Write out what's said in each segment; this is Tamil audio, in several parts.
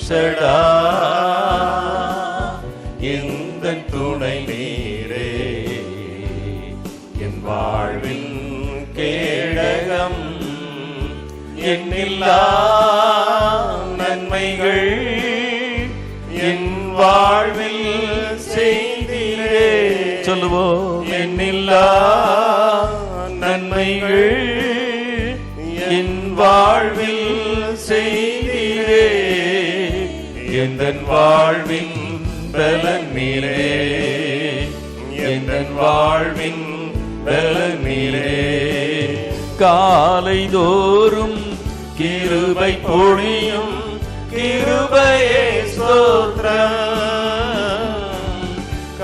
ஷடா எந்தன் துணை நீரே, என் வாழ்வின் கேடகம், எண்ணில்லா நன்மைகள் என் வாழ்வில் செய்தீரே. சொல்லுவோம், எண்ணில்லா நன்மைகள் என் வாழ்வில் செய்தீரே, எந்தன் வாழ்வின் பலன் நீரே, எந்தன் வாழ்வின் பலன் நீரே. காலை தோறும் கிருபை பொழியும் கிருபையே ஸ்தோத்திரம்,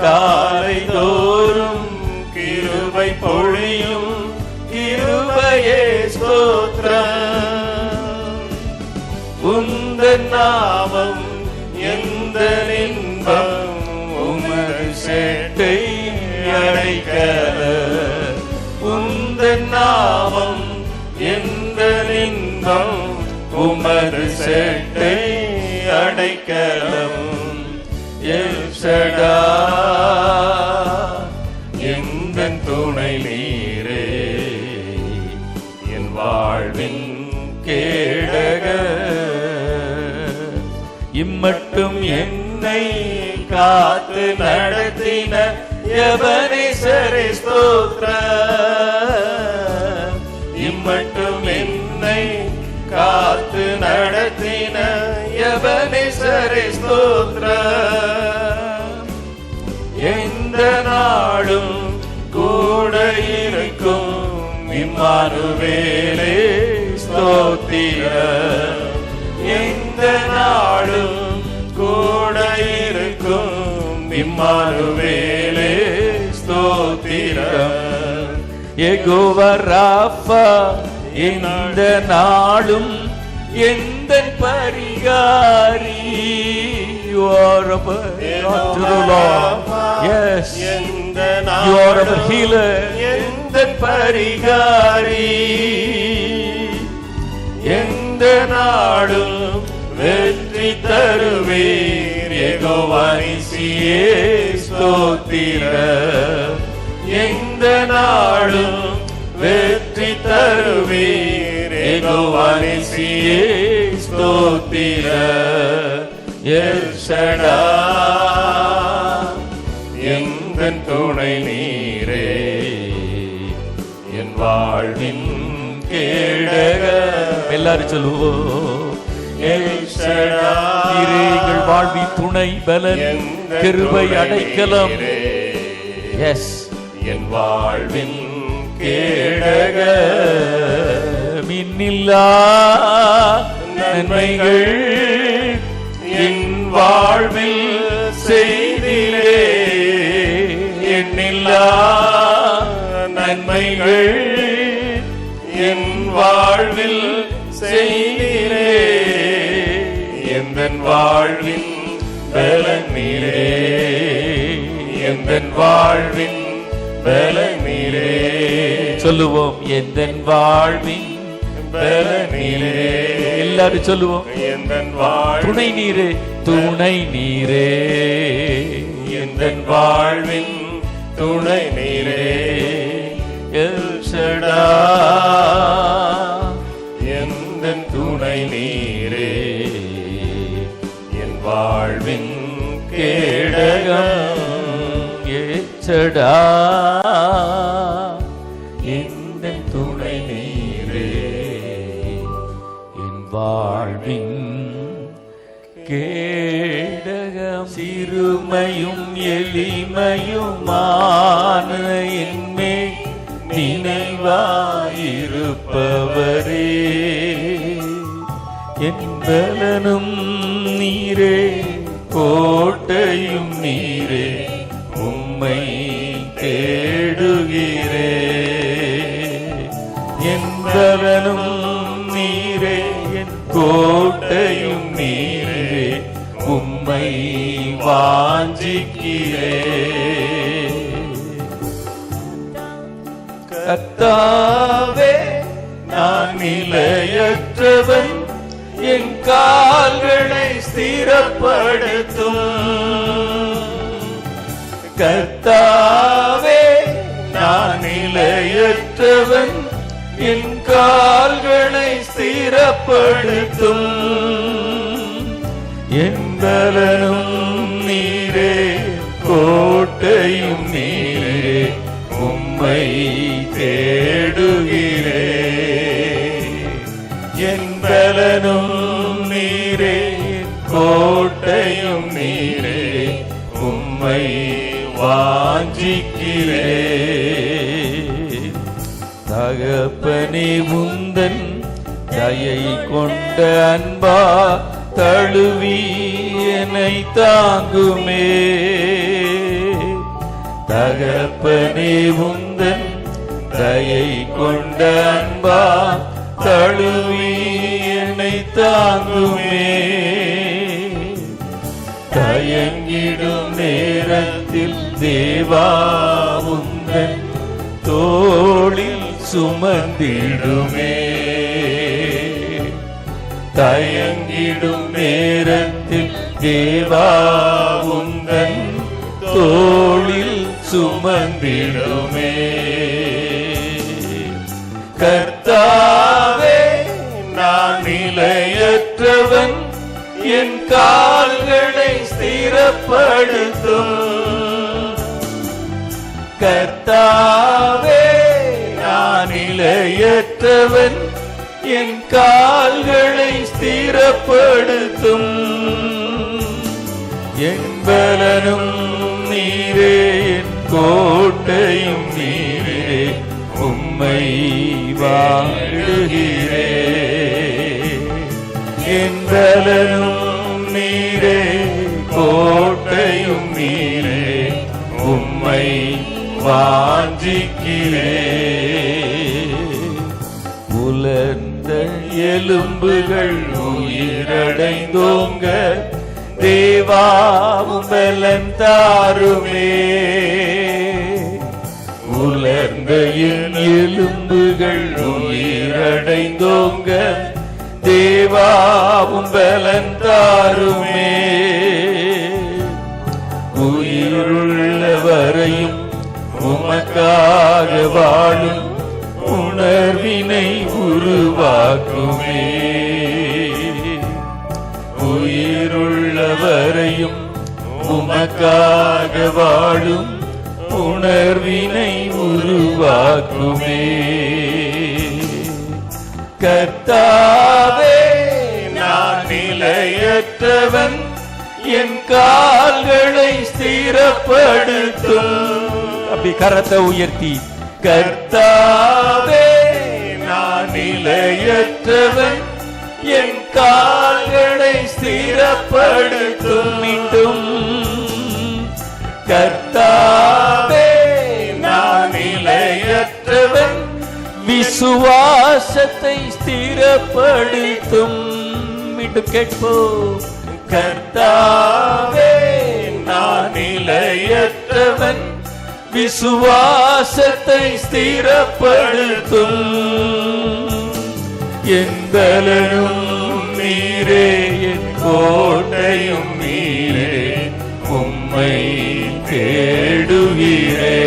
காலை தோறும் கிருபை பொழியும் கிருபையே ஸ்தோத்திரம். உந்தன் நாமம் எந்த இன்பம், உமது சேட்டை அடைக்கல. உந்தன் நாமம் எந்த இன்பம், உமது சேட்டை அடைக்கலம். எல் ஷடா எந்தன் துணை நீரே, என் வாழ்வின் கேடக. இம்மட்டும் என்னை காத்து நடத்தின எபனேசரே ஸ்தோத்திரம். இம்மட்டும் என்னை காத்து நடத்தின எபனேசரே ஸ்தோத்திரம். எந்த நாளும் கூட இருக்கும் இம்மானுவேலே ஸ்தோத்திரம். எந்த நாளும் கூட இருக்கும் இம்மானுவேலே ஸ்தோத்திரம். யெகோவா ராஃபா இந்த நாளும் எந்தன் பரிகாரி. You are a Lord. Yes, you are a healer. எந்தன் பரிகாரி, எந்த நாடும் வெற்றி தருவீர். யெகோவா நீசியே ஸ்தோத்திரம். எந்த நாடும் வெற்றி தருவீர். யெகோவா நீசியே ஸ்தோத்திரம். எல் ஷடா எந்தன் துணை நீரே, என் வாழ்வின் கேடக. எல்லாரும் சொல்லுவோம், எல் ஷடா எங்கள் வாழ்வின் துணை பலன் கிருபை அடைக்கலம். எஸ், என் வாழ்வின் கேடக. மின்னில்லா நன்மைகள் என் வாழ்வில் செய்திலே, எண்ணில்லா நன்மைகள் என் வாழ்வில் செய்திலே, எந்தன் வாழ்வின் பலன் நீரே, எந்தன் வாழ்வின் பலன் நீரே. சொல்லுவோம், எந்தன் வாழ்வின் பலன் நீரே. எல்லாரும் சொல்லுவோம், எந்தன் துணை நீரே, துணை நீரே, எந்தன் வாழ்வின் துணை நீரே. எல் ஷடா எந்தன் துணை நீரே, என் வாழ்வின் கேடகம். ஏச்சடா எந்தன் துணை நீரே, என் வாழ்வின் கேடகம். சிறுமையும் எளிமையுமான என்மே நினைவாயிருப்பவரே, என் பலனும் நீரே, கோட்டையும் நீரே, உம்மை தேடுகிறே. என் பலனும் நீரே, என் கோட்டையும் நீரே, உம்மை வாஞ்சிக்கிறே. கர்த்தாவே, நான் நிலையற்றவன், என் கால்களை ஸ்திரப்படுத்தும். கர்த்தாவே நான் நிலையற்றவன், என் கால்களை ஸ்திரப்படுத்தும். என் பலனும் நீரே, கோட்டையும் நீரே, உம்மை தேடுகிறே. என் பலனும் நீரே, கோட்டையும் நீரே, உம்மை வாஞ்சிக்கிறே. தகப்பனே உந்தன் தயை கொண்ட அன்பா தழுவி என்னை தாங்குமே. தகப்பனே உந்தன் தயை கொண்ட அன்பா தழுவி என்னை தாங்குமே. தயங்கிடும் நேரத்தில் தேவா உந்தன் தோளில் சுமந்திடுமே. தயங்கிடும் நேரத்தில் தேவா உந்தன் தோளில் சுமந்திடுமே. கர்த்தாவே நான் நிலையற்றவன், என் கால்களை ஸ்திரப்படுத்தும். கர்த்தாவே நான் நிலையற்றவன், என் கால்களை ஸ்திரப்படுத்தும். என் பலனும் நீரே, என் கோட்டையும் நீரே, உம்மை வாழுகிறே. என் பலனும் நீரே, கோட்டையும் நீரே, உம்மை வாஞ்சிக்கிறே. உலர்ந்த எலும்புகள் உயிரடைந்தோங்க, தேவாவும் பலன் தாருமே. உலர்ந்த என் எலும்புகள் உயிரடைந்தோங்க, தேவாவும் பலன் தாருமே. உயிருள்ளவரையும் உமக்காக வாழும் உணர்வினை உருவாக்குமே. உயிருள்ளவரையும் உமக்காக வாழும் உணர்வினை உருவாக்குமே. கர்த்தாவே நான் நிலையற்றவன், என் கால்களை ஸ்திரப்படுத்தும். அப்படி கரத்தை உயர்த்தி, கர்த்தாவே நான் நிலையற்றவன், என் கால்களை ஸ்திரப்படுத்தும். மீண்டும், கர்த்தாவே நான் நிலையற்றவன், விசுவாசத்தை ஸ்திரப்படுத்தும். மீண்டும் கேட்போம், கர்த்தாவே நான் நிலையற்றவன், விசுவாசத்தை ஸ்திரப்படுத்தும். என் பலனும் நீரே, என் கோட்டையும் நீரே, உம்மை தேடுகிறே.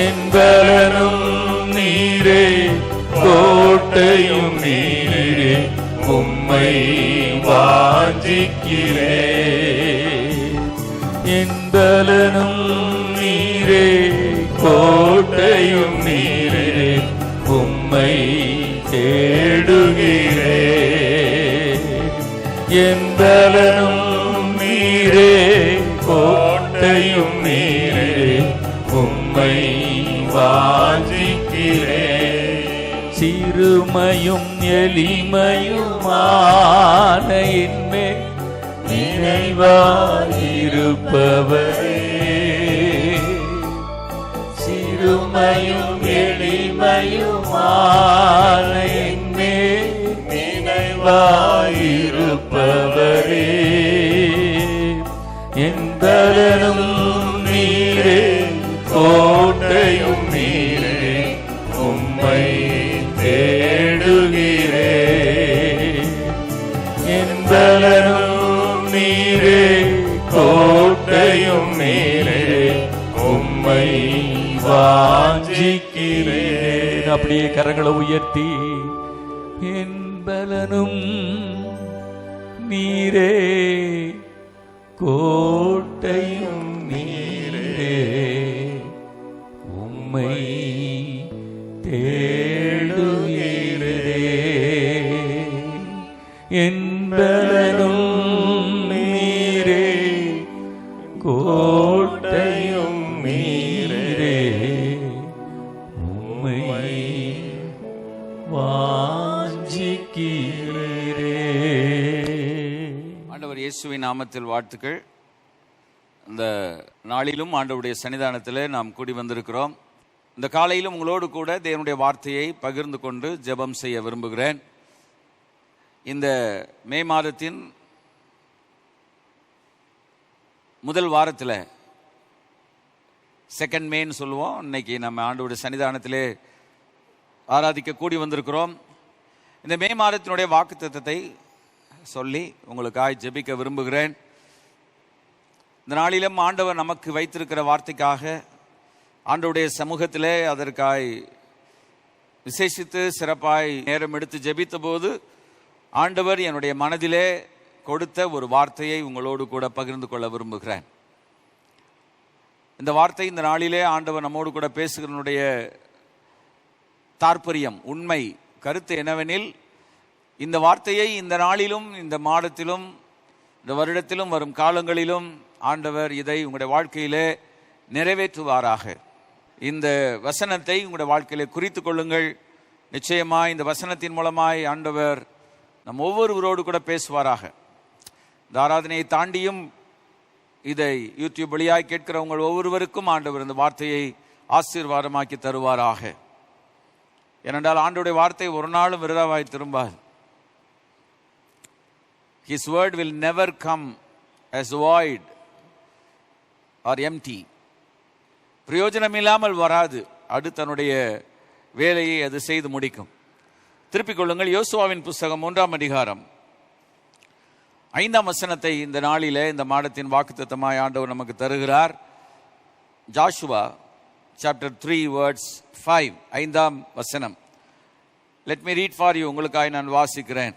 என் பலனும் நீரே, கோட்டையும் நீரே, உம்மை வாஞ்சிக்கிறே. என் பலனும் நீரே, கோட்டையும் நீரே, உம்மை தேடுகிறே. என் பலனும் நீரே, கோட்டையும் நீரே, உம்மை வாஞ்சிக்கிறே. சிறுமையும் எளிமையுமான என்மேல் நினைவாயிருப்பவரே. சிறுமையும் எளிமையுமான என்மேல் நினைவாயிருப்பவரே. என் பலனும் நீரே, கோட்டையும் நீரே, உம்மை தேடுகிறே. என் வாஞ்சிக்கிறேன். அப்படியே கரங்களை உயர்த்தி, என் பலனும் நீரே, கோட்டையும் நீரே, உம்மை தேடுகிறே. என் பலனும் நீரே, கோட்டையும் நீரே, உம்மை வாஞ்சிக்கிறே. ஆண்டவர் இயேசுவின் நாமத்தில் வாழ்த்துக்கள். இந்த நாளிலும் ஆண்டவருடைய சன்னிதானத்தில் நாம் கூடி வந்திருக்கிறோம். இந்த காலையிலும் உங்களோடு கூட தேவனுடைய வார்த்தையை பகிர்ந்து கொண்டு ஜெபம் செய்ய விரும்புகிறேன். இந்த மே மாதத்தின் முதல் வாரத்தில், செகண்ட் மேன்னு சொல்லுவோம், இன்னைக்கு நம்ம ஆண்டவருடைய சன்னிதானத்திலே ஆராதிக்க கூடி வந்திருக்கிறோம். இந்த மே மாதத்தினுடைய வாக்குத்தத்தத்தை சொல்லி உங்களுக்காக ஜெபிக்க விரும்புகிறேன். இந்த நாளிலும் ஆண்டவர் நமக்கு வைத்திருக்கிற வார்த்தைக்காக ஆண்டவருடைய சமூகத்திலே அதற்காய் விசேஷித்து சிறப்பாய் நேரம் எடுத்து ஜெபித்த போது ஆண்டவர் என்னுடைய மனதிலே கொடுத்த ஒரு வார்த்தையை உங்களோடு கூட பகிர்ந்து கொள்ள விரும்புகிறேன். இந்த வார்த்தை இந்த நாளிலே ஆண்டவர் நம்மோடு கூட பேசுகிறனுடைய தாற்பயம், உண்மை கருத்து என்னவெனில், இந்த வார்த்தையை இந்த நாளிலும், இந்த மாதத்திலும், இந்த வருடத்திலும், வரும் காலங்களிலும் ஆண்டவர் இதை உங்களுடைய வாழ்க்கையிலே நிறைவேற்றுவாராக. இந்த வசனத்தை உங்களுடைய வாழ்க்கையிலே குறித்து கொள்ளுங்கள். நிச்சயமாய் இந்த வசனத்தின் மூலமாய் ஆண்டவர் நம் ஒவ்வொருவரோடு கூட பேசுவாராக. இந்த ஆராதனையை தாண்டியும் இதை யூடியூப் வழியாய் கேட்கிற உங்கள் ஒவ்வொருவருக்கும் ஆண்டவர் இந்த வார்த்தையை ஆசீர்வாதமாக்கி தருவாராக. ஏனென்றால் ஆண்டவருடைய வார்த்தை ஒரு நாளும் விருதாவாய் திரும்பாது. His word will never come as void or empty. பிரயோஜனம் இல்லாமல் வராது. அது தன்னுடைய வேலையை அது செய்து முடிக்கும். திருப்பிக் கொள்ளுங்கள். யோசுவாவின் புஸ்தகம் 1ஆம் அதிகாரம் 5ஆம் வசனத்தை இந்த நாளிலே, இந்த மாதத்தின் வாக்குத்தத்தமாய் ஆண்டவர் நமக்கு தருகிறார். ஜாஷுவா chapter 3 verse 5, 5ஆம் வசனம். Let me read for you. உங்களுக்காக நான் வாசிக்கிறேன்.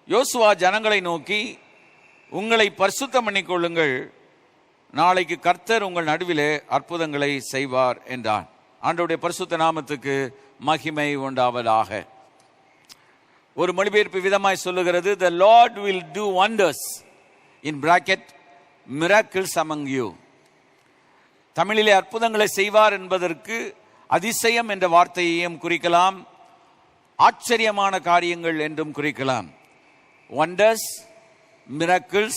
யோசுவா ஜனங்களை நோக்கி, உங்களை பரிசுத்தம் பண்ணிக்கொள்ளுங்கள், நாளைக்கு கர்த்தர் உங்கள் நடுவிலே அற்புதங்களை செய்வார் என்றான். ஆண்டவருடைய பரிசுத்த நாமத்துக்கு மகிமை உண்டாவதாக. ஒரு மொழிபெயர்ப்பு விதமாய் சொல்லுகிறது, the Lord will do wonders, in bracket miracles among you. தமிழிலே அற்புதங்களை செய்வார் என்பதற்கு அதிசயம் என்ற வார்த்தையையும் குறிக்கலாம், ஆச்சரியமான காரியங்கள் என்றும் குறிக்கலாம். wonders, miracles,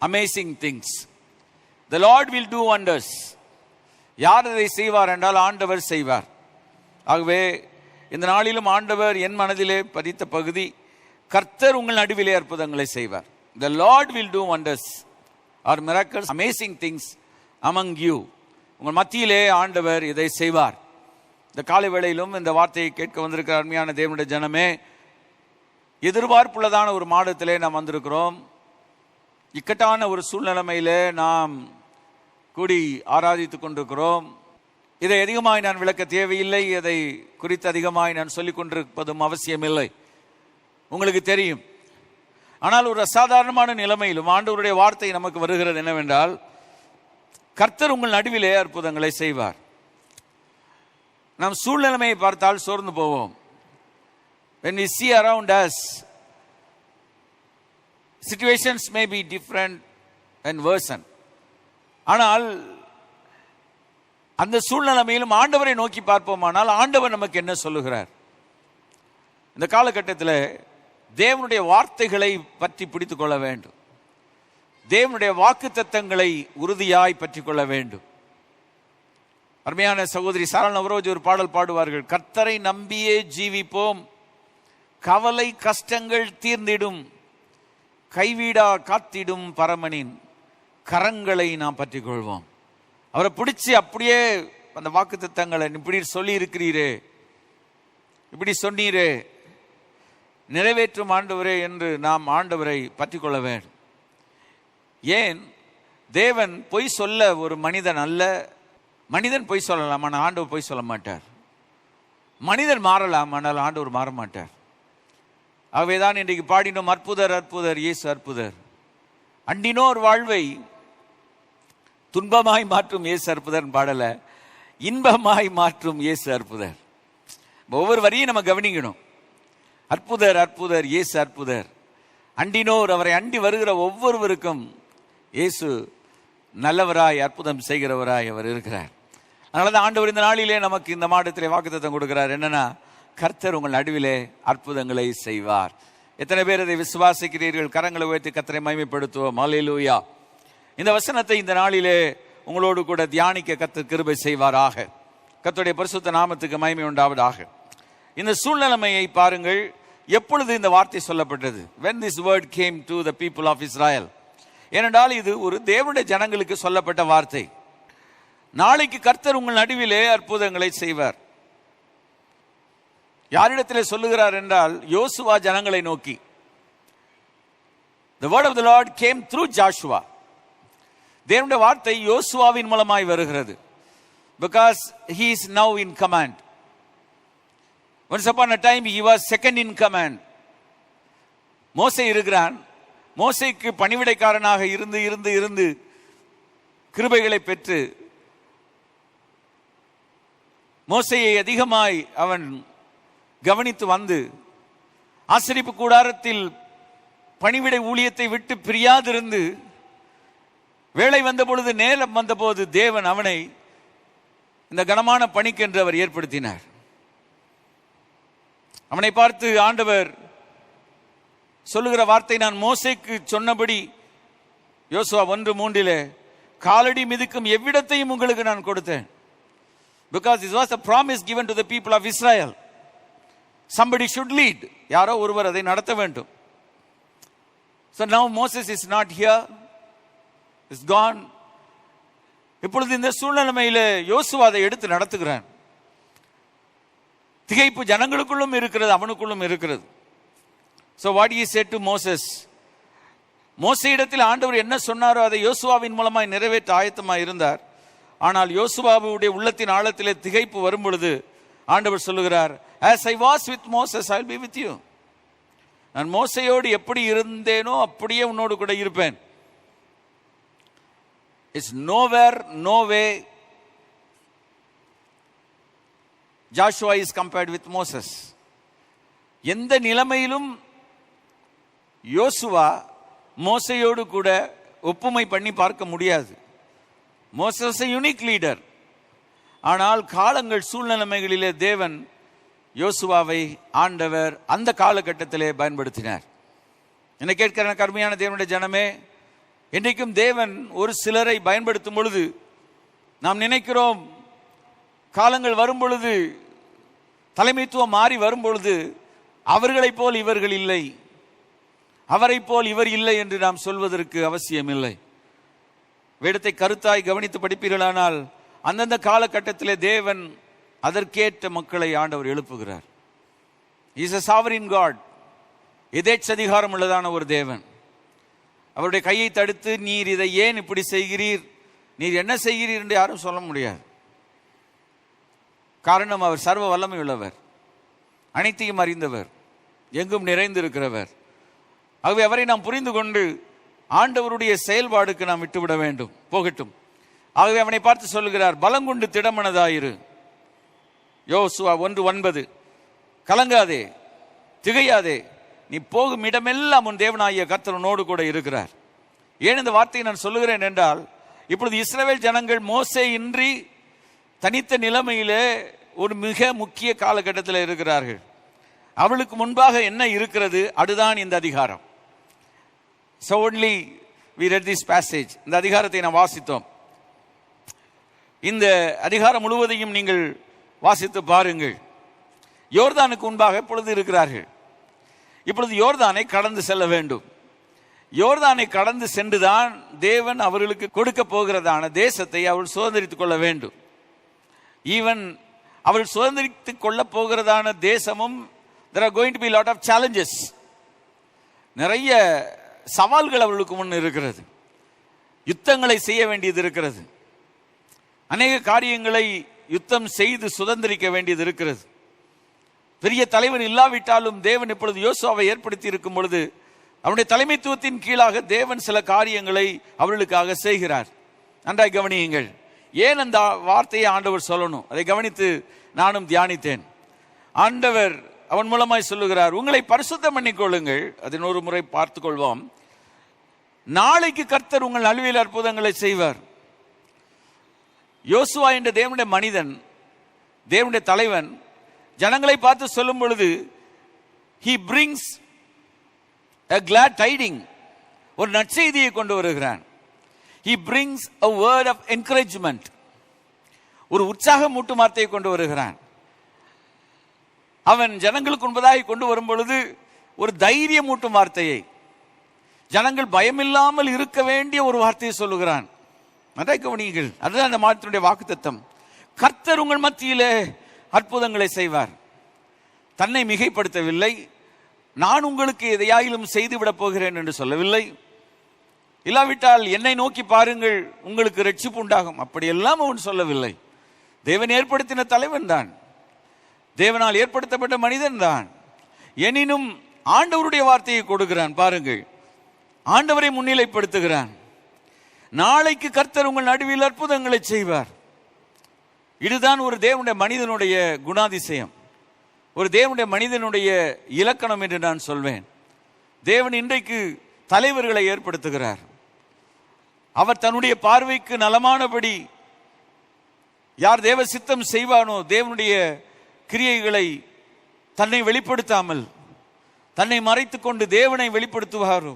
amazing things. The Lord will do wonders. யார் இதை செய்வார் என்றால் ஆண்டவர் செய்வார். ஆகவே இந்த நாளிலும் ஆண்டவர் என் மனதிலே பதித்த பகுதி, கர்த்தர் உங்கள் நடுவிலே அற்புதங்களை செய்வார். The Lord will do wonders or miracles, amazing things among you. உங்கள் மத்தியிலே ஆண்டவர் இதை செய்வார். இந்த காலை வேளையிலும் இந்த வார்த்தையை கேட்க வந்திருக்கிற அருமையான தேவனுடைய ஜனமே, எதிர்பார்ப்புள்ளதான ஒரு மாதத்திலே நாம் வந்திருக்கிறோம். இக்கட்டான ஒரு சூழ்நிலைமையிலே நாம் கூடி ஆராதித்து கொண்டிருக்கிறோம். இதை அதிகமாய் நான் விளக்க தேவையில்லை, இதை குறித்து அதிகமாய் நான் சொல்லிக் கொண்டிருப்பதும் அவசியமில்லை, உங்களுக்கு தெரியும். ஆனால் ஒரு அசாதாரணமான நிலைமையிலும் ஆண்டவருடைய வார்த்தை நமக்கு வருகிறது என்னவென்றால், கர்த்தர் உங்கள் நடுவிலே அற்புதங்களை செய்வார். நாம் சூழ்நிலைமையை பார்த்தால் சோர்ந்து போவோம். When we see around us, situations may be different and worsen. ஆனால் அந்த சூழ்நிலைமையிலும் ஆண்டவரை நோக்கி பார்ப்போமானால் ஆண்டவர் நமக்கு என்ன சொல்லுகிறார்? இந்த காலகட்டத்தில் தேவனுடைய வார்த்தைகளை பற்றி பிடித்துக் கொள்ள வேண்டும். தேவனுடைய வாக்குத்தத்தங்களை உறுதியாய் பற்றி கொள்ள வேண்டும். அருமையான சகோதரி சாரல் நவரோஜ் ஒரு பாடல் பாடுவார்கள், கர்த்தரை நம்பியே ஜீவிப்போம், கவலை கஷ்டங்கள் தீர்ந்திடும், கைவீடா காத்திடும் பரமனின் கரங்களை நாம் பற்றி கொள்வோம். அவரை பிடிச்சி அப்படியே அந்த வாக்குத்தத்தங்களை இப்படி சொல்லி இருக்கிறீரே, இப்படி சொன்னீரே, நிறைவேற்றும் ஆண்டவரே என்று நாம் ஆண்டவரை பற்றி கொள்ள வேண்டும். ஏன் தேவன் பொய் சொல்ல ஒரு மனிதன் அல்ல, மனிதன் பொய் சொல்லலாம், ஆனால் ஆண்டவர் பொய் சொல்ல மாட்டார். மனிதன் மாறலாம், ஆனால் ஆண்டவர் மாற மாட்டார். ஆகவேதான் இன்றைக்கு பாடினோம், அற்புதர் அற்புதர் இயேசு அற்புதர். அண்டினோர் வாழ்வை துன்பமாய் மாற்றும் இயேசு அற்புதர் பாடல, இன்பமாய் மாற்றும் இயேசு அற்புதர். ஒவ்வொரு வரியும் நம்ம கவனிக்கணும். அற்புதர் அற்புதர் இயேசு அற்புதர். அண்டினோர், அவரை அண்டி வருகிற ஒவ்வொருவருக்கும் இயேசு நல்லவராய் அற்புதம் செய்கிறவராய் அவர் இருக்கிறார். அதனாலதான் ஆண்டவர் இந்த நாளிலே நமக்கு இந்த மாதத்திலே வாக்குத்தத்தம் கொடுக்கிறார். என்னன்னா, கர்த்தர் உங்கள் நடுவிலே அற்புதங்களை செய்வார். எத்தனை பேர் அதை விசுவாசிக்கிறீர்கள்? கரங்களை உயர்த்தி கர்த்தரை மகிமைப்படுத்துவோம். அல்லேலூயா. இந்த வசனத்தை இந்த நாளிலே உங்களோடு கூட தியானிக்க கர்த்தர் கிருபை செய்வாராக. கர்த்தருடைய பரிசுத்த நாமத்துக்கு மகிமை உண்டாவதாக. இந்த சூழ்நிலைமையை பாருங்கள். எப்பொழுது இந்த வார்த்தை சொல்லப்பட்டது? when this word came to the people of Israel. ஏனென்றால் இது ஒரு தேவனுடைய ஜனங்களுக்கு சொல்லப்பட்ட வார்த்தை. நாளைக்கு கர்த்தர் உங்கள் நடுவிலே அற்புதங்களை செய்வார். யாரிடத்திலே சொல்லுகிறார் என்றால், யோசுவா ஜனங்களை நோக்கி. the word of the Lord came through Joshua. தேவனுடைய வார்த்தை யோசுவாவின் மூலமாய் வருகிறது. because he is now in command. once upon a time he was second in command. மோசே இருக்கிறான். மோசேக்கு பணிவிடைக்காரனாக இருந்து இருந்து இருந்து கிருபைகளை பெற்று மோசேயை அதிகமாய் அவன் கவனித்து வந்து ஆசரிப்பு கூடாரத்தில் பணிவிடை ஊழியத்தை விட்டு பிரியாதிருந்து வேலை வந்த பொழுது, நேரம் வந்த போது தேவன் அவனை இந்த கனமான பணிக்கென்று அவர் ஏற்படுத்தினார். அவனை பார்த்து ஆண்டவர் சொல்லுகிற வார்த்தை, நான் மோசேக்கு சொன்னபடி யோசுவா 1:3 காலடி மிதிக்கும் எவ்விடத்தையும் உங்களுக்கு நான் கொடுத்தேன். because this was a promise given to the people of Israel. somebody should lead. யாரோ ஒருவர் அதை நடத்த வேண்டும். so now Moses is not here, is gone. இப்பொழுது இந்த சூழ்நிலையில யோசுவா அதை எடுத்து நடத்துகிறான். திகைப்பு ஜனங்களுக்குள்ளும் இருக்கிறது, அவனுக்குள்ளும் இருக்கிறது. so what he said to Moses, மோசேயிடத்தில் ஆண்டவர் என்ன சொன்னாரோ அதை யோசுவாவின் மூலமாய் நிறைவேற்ற ஆயத்தமாய் இருந்தார். ஆனால் யோசுவாவுடைய உள்ளத்தின் ஆழத்திலே திகைப்பு வரும் பொழுது ஆண்டவர் சொல்லுகிறார், as I was with Moses I will be with you. நான் மோசேயோடு எப்படி இருந்தேனோ அப்படியே உன்னோடு கூட இருப்பேன். it's nowhere, no way Joshua is compared with Moses. எந்த நிலைமையிலும் யோசுவா மோசேயோடு கூட ஒப்புமை பண்ணி பார்க்க முடியாது. Moses a unique leader. ஆனால் காலங்கள் சூழ்நிலைமைகளிலே தேவன் யோசுவாவை ஆண்டவர் அந்த காலகட்டத்திலே பயன்படுத்தினார். என்னை கேட்கிற கருமையான தேவனுடைய ஜனமே, இன்றைக்கும் தேவன் ஒரு சிலரை பயன்படுத்தும் பொழுது நாம் நினைக்கிறோம், காலங்கள் வரும் பொழுது, தலைமைத்துவம் மாறி வரும் பொழுது அவர்களைப் போல் இவர்கள் இல்லை, அவரை போல் இவர் இல்லை என்று நாம் சொல்வதற்கு அவசியம் இல்லை. வேதத்தை கருத்தாய் கவனித்து படிப்பீர்களானால் அந்தந்த காலகட்டத்திலே தேவன் அதற்கேற்ற மக்களை ஆண்டவர் எழுப்புகிறார். Is a sovereign God. எதேச்சதிகாரம் உள்ளதான ஒரு தேவன். அவருடைய கையை தடுத்து நீர் இதை ஏன் இப்படி செய்கிறீர், நீர் என்ன செய்கிறீர் என்று யாரும் சொல்ல முடியாது. காரணம், அவர் சர்வ வல்லமை உள்ளவர், அனைத்தையும் அறிந்தவர், எங்கும் நிறைந்திருக்கிறவர். ஆகவே அவரை நாம் புரிந்து கொண்டு ஆண்டவருடைய செயல்பாடுக்கு நாம் விட்டுவிட வேண்டும், போகட்டும். ஆகவே அவனை பார்த்து சொல்லுகிறார், பலங்கொண்டு திடமனதாயிரு. யோசுவா 1:9 கலங்காதே, திகையாதே, நீ போகும் இடமெல்லாம் உன் தேவனாகிய கர்த்தர் உன்னோடு கூட இருக்கிறார். ஏன் இந்த வார்த்தையை நான் சொல்லுகிறேன் என்றால், இப்பொழுது இஸ்ரவேல் ஜனங்கள் மோசே இன்றி தனித்த நிலைமையிலே ஒரு மிக முக்கிய காலகட்டத்தில் இருக்கிறார்கள். அவளுக்கு முன்பாக என்ன இருக்கிறது, அதுதான் இந்த அதிகாரம். So only we read this passage. இந்த அதிகாரத்தை நாம் வாசித்தோம். இந்த அதிகாரம் முழுவதையும் நீங்கள் வாசித்து பாருங்கள். யோர்தானுக்கு முன்பாக இப்பொழுது இருக்கிறார்கள். இப்பொழுது யோர்தானை கடந்து செல்ல வேண்டும். யோர்தானை கடந்து சென்றுதான் தேவன் அவர்களுக்கு கொடுக்க போகிறதான தேசத்தை அவள் சுதந்திரித்துக் கொள்ள வேண்டும். ஈவன் அவள் சுதந்திரித்துக் கொள்ள போகிறதான தேசமும் there are going to be a lot of challenges. நிறைய சவால்கள் அவர்களுக்கு முன் இருக்கிறது. யுத்தங்களை செய்ய வேண்டியது இருக்கிறது. அநேக காரியங்களை யுத்தம் செய்து சுதந்திரிக்க வேண்டியது இருக்கிறது. பெரிய தலைவர் இல்லாவிட்டாலும் தேவன் இப்பொழுது யோசுவாவை ஏற்படுத்தி இருக்கும் பொழுது அவருடைய தலைமைத்துவத்தின் கீழாக தேவன் சில காரியங்களை அவர்களுக்காக செய்கிறார். நன்றாய் கவனியுங்கள். ஏன் அந்த வார்த்தையை ஆண்டவர் சொல்லணும், அதை கவனித்து நானும் தியானித்தேன். ஆண்டவர் அவன் மூலமாய் சொல்லுகிறார், உங்களை பரிசுத்தம் பண்ணிக்கொள்ளுங்கள். அதன் ஒரு முறை பார்த்துக் கொள்வோம். நாளைக்கு கர்த்தர் உங்கள் நல்வியல் அற்புதங்களை செய்வார். யோசுவா என்ற தேவனுடைய மனிதன், தேவனுடைய தலைவன் ஜனங்களை பார்த்து சொல்லும் பொழுது he brings a glad tiding, ஒரு நற்செய்தியை கொண்டு வருகிறான். he brings a word of encouragement, ஒரு உற்சாகமூட்டும் வார்த்தையை கொண்டு வருகிறான். அவன் ஜனங்களுக்கு முன்பதாக கொண்டு வரும் பொழுது ஒரு தைரியமூட்டும் வார்த்தையை, ஜனங்கள் பயமில்லாமல் இருக்க வேண்டிய ஒரு வார்த்தையை சொல்லுகிறான். அதை கவனியுங்கள். அதுதான் அந்த மாதத்தினுடைய வாக்குத்தத்தம். கர்த்தர் உங்கள் மத்தியிலே அற்புதங்களை செய்வார். தன்னை மிகைப்படுத்தவில்லை. நான் உங்களுக்கு எதையாயிலும் செய்துவிடப் போகிறேன் என்று சொல்லவில்லை. இல்லாவிட்டால் என்னை நோக்கி பாருங்கள் உங்களுக்கு ரட்சிப்பு உண்டாகும், அப்படியெல்லாம் அவன் சொல்லவில்லை. தேவன் ஏற்படுத்தின தலைவன் தான், தேவனால் ஏற்படுத்தப்பட்ட மனிதன் தான். எனினும் ஆண்டவருடைய வார்த்தையை கொடுக்கிறான். பாருங்கள், ஆண்டவரை முன்னிலைப்படுத்துகிறான். நாளைக்கு கர்த்தர் உங்கள் நடுவில் அற்புதங்களை செய்வார். இதுதான் ஒரு தேவனுடைய மனிதனுடைய குணாதிசயம், ஒரு தேவனுடைய மனிதனுடைய இலக்கணம் என்று நான் சொல்வேன். தேவன் இன்றைக்கு தலைவர்களை ஏற்படுத்துகிறார். அவர் தன்னுடைய பார்வைக்கு நலமானபடி யார் தேவ சித்தம் செய்வானோ, தேவனுடைய கிரியைகளை தன்னை வெளிப்படுத்தாமல் தன்னை மறைத்துக் கொண்டு தேவனை வெளிப்படுத்துவாரோ,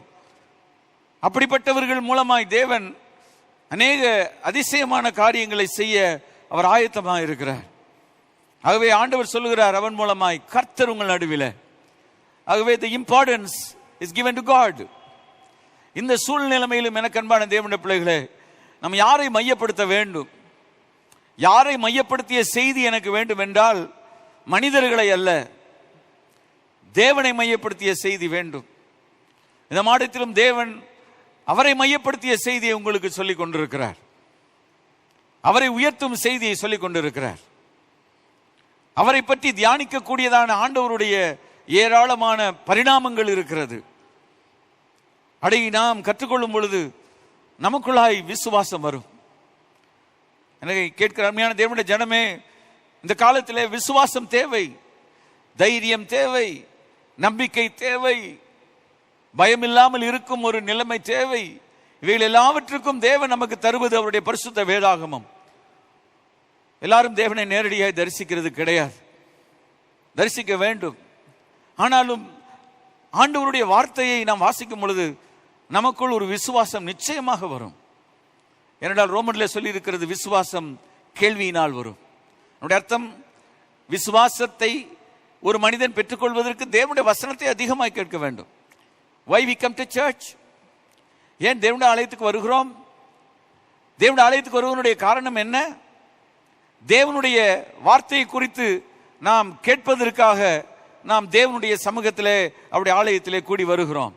அப்படிப்பட்டவர்கள் மூலமாய் தேவன் அநேக அதிசயமான காரியங்களை செய்ய அவர் ஆயத்தமாக இருக்கிறார். ஆகவே ஆண்டவர் சொல்லுகிறார், அவன் மூலமாய் கர்த்தர் உங்கள் நடுவில். ஆகவே the importance is given to God. இந்த சூழ்நிலைமையிலும் எனக்கு அன்பான தேவனுடைய பிள்ளைகளே, நம்ம யாரை மையப்படுத்த வேண்டும்? யாரை மையப்படுத்திய செய்தி எனக்கு வேண்டும் என்றால் மனிதர்களை அல்ல, தேவனை மையப்படுத்திய செய்தி வேண்டும். இந்த மாதத்திலும் தேவன் அவரை மையப்படுத்திய செய்தியை உங்களுக்கு சொல்லிக் கொண்டிருக்கிறார். அவரை உயர்த்தும் செய்தியை சொல்லிக் கொண்டிருக்கிறார். அவரை பற்றி தியானிக்கக்கூடியதான ஆண்டவருடைய ஏராளமான பரிணாமங்கள் இருக்கிறது. அதை நாம் கற்றுக்கொள்ளும் பொழுது நமக்குள்ளாய் விசுவாசம் வரும். எனவே கேட்கிற அருமையான தேவனுடைய ஜனமே, இந்த காலத்திலே விசுவாசம் தேவை, தைரியம் தேவை, நம்பிக்கை தேவை, பயமில்லாமல் இருக்கும் ஒரு நிலைமை தேவை. இவைகள் எல்லாவற்றுக்கும் தேவன் நமக்கு தருவது அவருடைய பரிசுத்த வேதாகமம். எல்லாரும் தேவனை நேரடியாக தரிசிக்கிறது கிடையாது, தரிசிக்க வேண்டும். ஆனாலும் ஆண்டவருடைய வார்த்தையை நாம் வாசிக்கும் பொழுது நமக்குள் ஒரு விசுவாசம் நிச்சயமாக வரும். ஏனென்றால் ரோமன்ல சொல்லி இருக்கிறது, விசுவாசம் கேள்வியினால் வரும். என்னுடைய அர்த்தம், விசுவாசத்தை ஒரு மனிதன் பெற்றுக்கொள்வதற்கு தேவனுடைய வசனத்தை அதிகமாக கேட்க வேண்டும். Why we come to church? ஏன் தேவனுடைய ஆலயத்துக்கு வருகிறோம்? தேவனுடைய ஆலயத்துக்கு வருவதனுடைய காரணம் என்ன? தேவனுடைய வார்த்தையை குறித்து நாம் கேட்பதற்காக நாம் தேவனுடைய சமூகத்திலே, அவருடைய ஆலயத்திலே கூடி வருகிறோம்.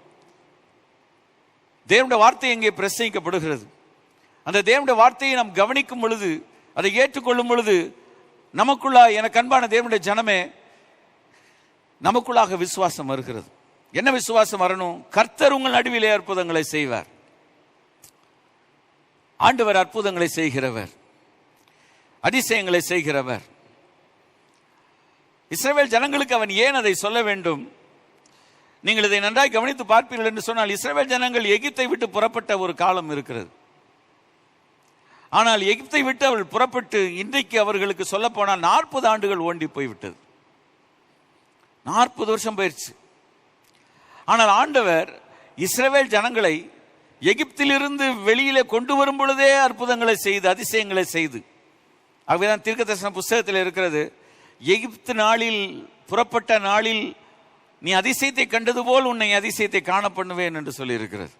தேவனுடைய வார்த்தை எங்கே பிரசங்கிக்கப்படுகிறது, அந்த தேவனுடைய வார்த்தையை நாம் கவனிக்கும் பொழுது, அதை ஏற்றுக்கொள்ளும் பொழுது நமக்குள்ளா, எனக்கு அன்பான தேவனுடைய ஜனமே, நமக்குள்ளாக விசுவாசம் வருகிறது. என்ன விசுவாசம் வரணும்? கர்த்தர் உங்கள் நடுவிலே அற்புதங்களை செய்வார். ஆண்டவர் அற்புதங்களை செய்கிறவர், அதிசயங்களை செய்கிறவர். இஸ்ரவேல் ஜனங்களுக்கு அவன் ஏன் அதை சொல்ல வேண்டும்? நீங்கள் இதை நன்றாய் கவனித்து பார்ப்பீர்கள் என்று சொன்னால், இஸ்ரவேல் ஜனங்கள் எகிப்தை விட்டு புறப்பட்ட ஒரு காலம் இருக்கிறது. ஆனால் எகிப்தை விட்டு அவர்கள் புறப்பட்டு இன்றைக்கு அவர்களுக்கு சொல்ல போனால் 40 ஆண்டுகள் ஓண்டி போய்விட்டது. 40 வருஷம் போயிடுச்சு. ஆனால் ஆண்டவர் இஸ்ரவேல் ஜனங்களை எகிப்திலிருந்து வெளியிலே கொண்டு வரும் பொழுதே அற்புதங்களை செய்து, அதிசயங்களை செய்து, ஆகவேதான் தீர்க்கதரிசன புஸ்தகத்தில் இருக்கிறது, எகிப்து நாளில், புறப்பட்ட நாளில் நீ அதிசயத்தை கண்டது போல் உன்னை அதிசயத்தை காண பண்ணுவேன் என்று சொல்லி இருக்கிறது.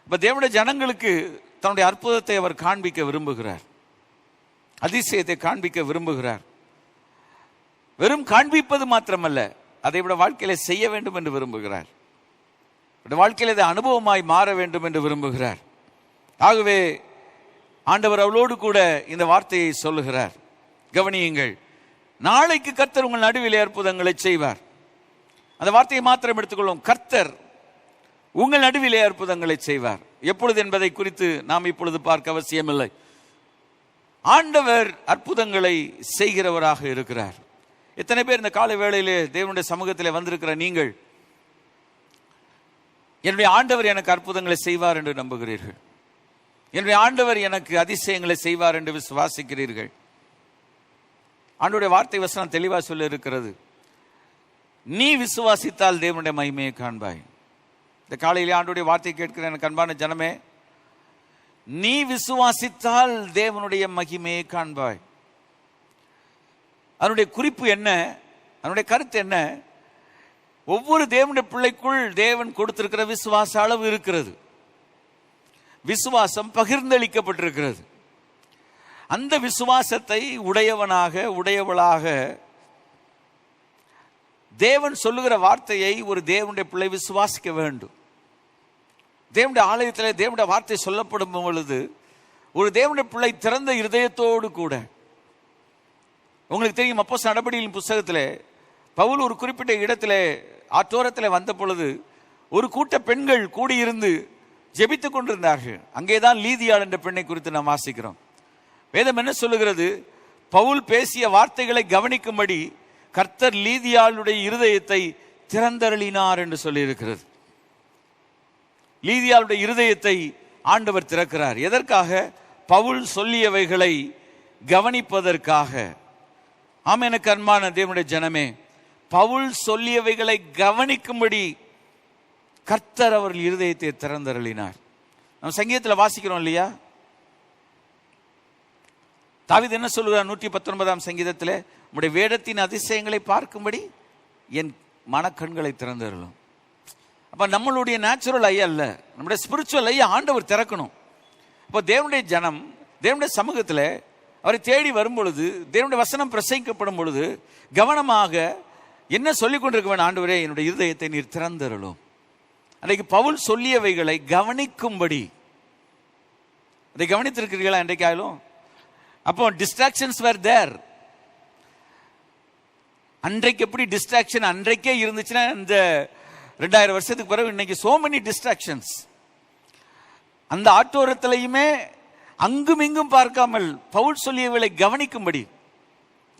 இப்ப தேவனுடைய ஜனங்களுக்கு தன்னுடைய அற்புதத்தை அவர் காண்பிக்க விரும்புகிறார், அதிசயத்தை காண்பிக்க விரும்புகிறார். வெறும் காண்பிப்பது மாத்திரமல்ல, அதை விட வாழ்க்கையில செய்ய வேண்டும் என்று விரும்புகிறார். வாழ்க்கையில் அதை அனுபவமாய் மாற வேண்டும் என்று விரும்புகிறார். ஆகவே ஆண்டவர் அவளோடு கூட இந்த வார்த்தையை சொல்லுகிறார். கவனியுங்கள், நாளைக்கு கர்த்தர் உங்கள் நடுவிலே அற்புதங்களை செய்வார். அந்த வார்த்தையை மாத்திரம் எடுத்துக்கொள்ளும். கர்த்தர் உங்கள் நடுவிலே அற்புதங்களை செய்வார். எப்பொழுது என்பதை குறித்து நாம் இப்பொழுது பார்க்க அவசியமில்லை. ஆண்டவர் அற்புதங்களை செய்கிறவராக இருக்கிறார். எத்தனை பேர் இந்த காலை வேளையிலே தேவனுடைய சமூகத்திலே வந்திருக்கிற நீங்கள், என்னுடைய ஆண்டவர் எனக்கு அற்புதங்களை செய்வார் என்று நம்புகிறீர்கள்? என்னுடைய ஆண்டவர் எனக்கு அதிசயங்களை செய்வார் என்று விசுவாசிக்கிறீர்கள்? ஆண்டவருடைய வார்த்தை வசனம் தெளிவாக சொல்ல இருக்கிறது, நீ விசுவாசித்தால் தேவனுடைய மகிமையை காண்பாய். இந்த காலையிலே ஆண்டவருடைய வார்த்தை கேட்கிற எனக்கு அன்பான ஜனமே, நீ விசுவாசித்தால் தேவனுடைய மகிமையை காண்பாய். அதனுடைய குறிப்பு என்ன? அதனுடைய கருத்து என்ன? ஒவ்வொரு தேவனுடைய பிள்ளைக்குள் தேவன் கொடுத்திருக்கிற விசுவாச அளவு இருக்கிறது. விசுவாசம் பகிர்ந்தளிக்கப்பட்டிருக்கிறது. அந்த விசுவாசத்தை உடையவளாக தேவன் சொல்லுகிற வார்த்தையை ஒரு தேவனுடைய பிள்ளை விசுவாசிக்க வேண்டும். தேவனுடைய ஆலயத்தில் தேவனுடைய வார்த்தை சொல்லப்படும் பொழுது ஒரு தேவனுடைய பிள்ளை திறந்த இருதயத்தோடு கூட, உங்களுக்கு தெரியும், அப்போஸ்தலர் நடபடிகளின் புத்தகத்தில் பவுல் ஒரு குறிப்பிட்ட இடத்துல ஆற்றோரத்தில் வந்த பொழுது ஒரு கூட்ட பெண்கள் கூடியிருந்து ஜெபித்துக் கொண்டிருந்தார்கள். அங்கேதான் லீதியாள் என்ற பெண்ணை குறித்து நாம் வாசிக்கிறோம். வேதம் என்ன சொல்லுகிறது? பவுல் பேசிய வார்த்தைகளை கவனிக்கும்படி கர்த்தர் லீதியாளுடைய இருதயத்தை திறந்தருளினார் என்று சொல்லி இருக்கிறது. லீதியாளுடைய இருதயத்தை ஆண்டவர் திறக்கிறார். எதற்காக? பவுல் சொல்லியவைகளை கவனிப்பதற்காக. ஆமென். எனக்கு அன்பான தேவனுடைய ஜனமே, பவுல் சொல்லியவைகளை கவனிக்கும்படி கர்த்தர் அவர்கள் இருதயத்தை திறந்தருளினார். நம்ம சங்கீதத்தில் வாசிக்கிறோம் இல்லையா? தாவீது என்ன சொல்லுகிறார்? 119ஆம் சங்கீதத்தில், உம்முடைய வேதத்தின் அதிசயங்களை பார்க்கும்படி என் மனக்கண்களை திறந்தருளும். அப்ப நம்மளுடைய நேச்சுரல் ஐ அல்ல, நம்முடைய ஸ்பிரிச்சுவல் ஐ ஆண்டவர் திறக்கணும். அப்போ தேவனுடைய ஜனம் தேவனுடைய சமூகத்தில் அவரை தேடி வரும் பொழுது, தேவனுடைய வசனம் பிரசங்கிக்கப்படும் பொழுது கவனமாக என்ன சொல்லிக் கொண்டிருக்க வேண்டும்? ஆண்டவரே, என்னுடைய இருதயத்தை நீர் திறந்தருளும். அன்றைக்கு பவுல் சொல்லியவைகளை கவனிக்கும்படி. அதை கவனித்திருக்கிறீர்களா இன்றைக்காயிலும்? அப்போ டிஸ்ட்ராக்ஷன்ஸ் வேர் தேர். அன்றைக்கு எப்படி டிஸ்ட்ராக்ஷன் அன்றைக்கே இருந்துச்சுன்னா, இந்த 2000 வருஷத்துக்கு பிறகு இன்னைக்கு so many distractions. அந்த ஆட்டோரத்திலையுமே அங்கும் இங்கும் பார்க்காமல் பவுல் சொல்லியவர்களை கவனிக்கும்படி.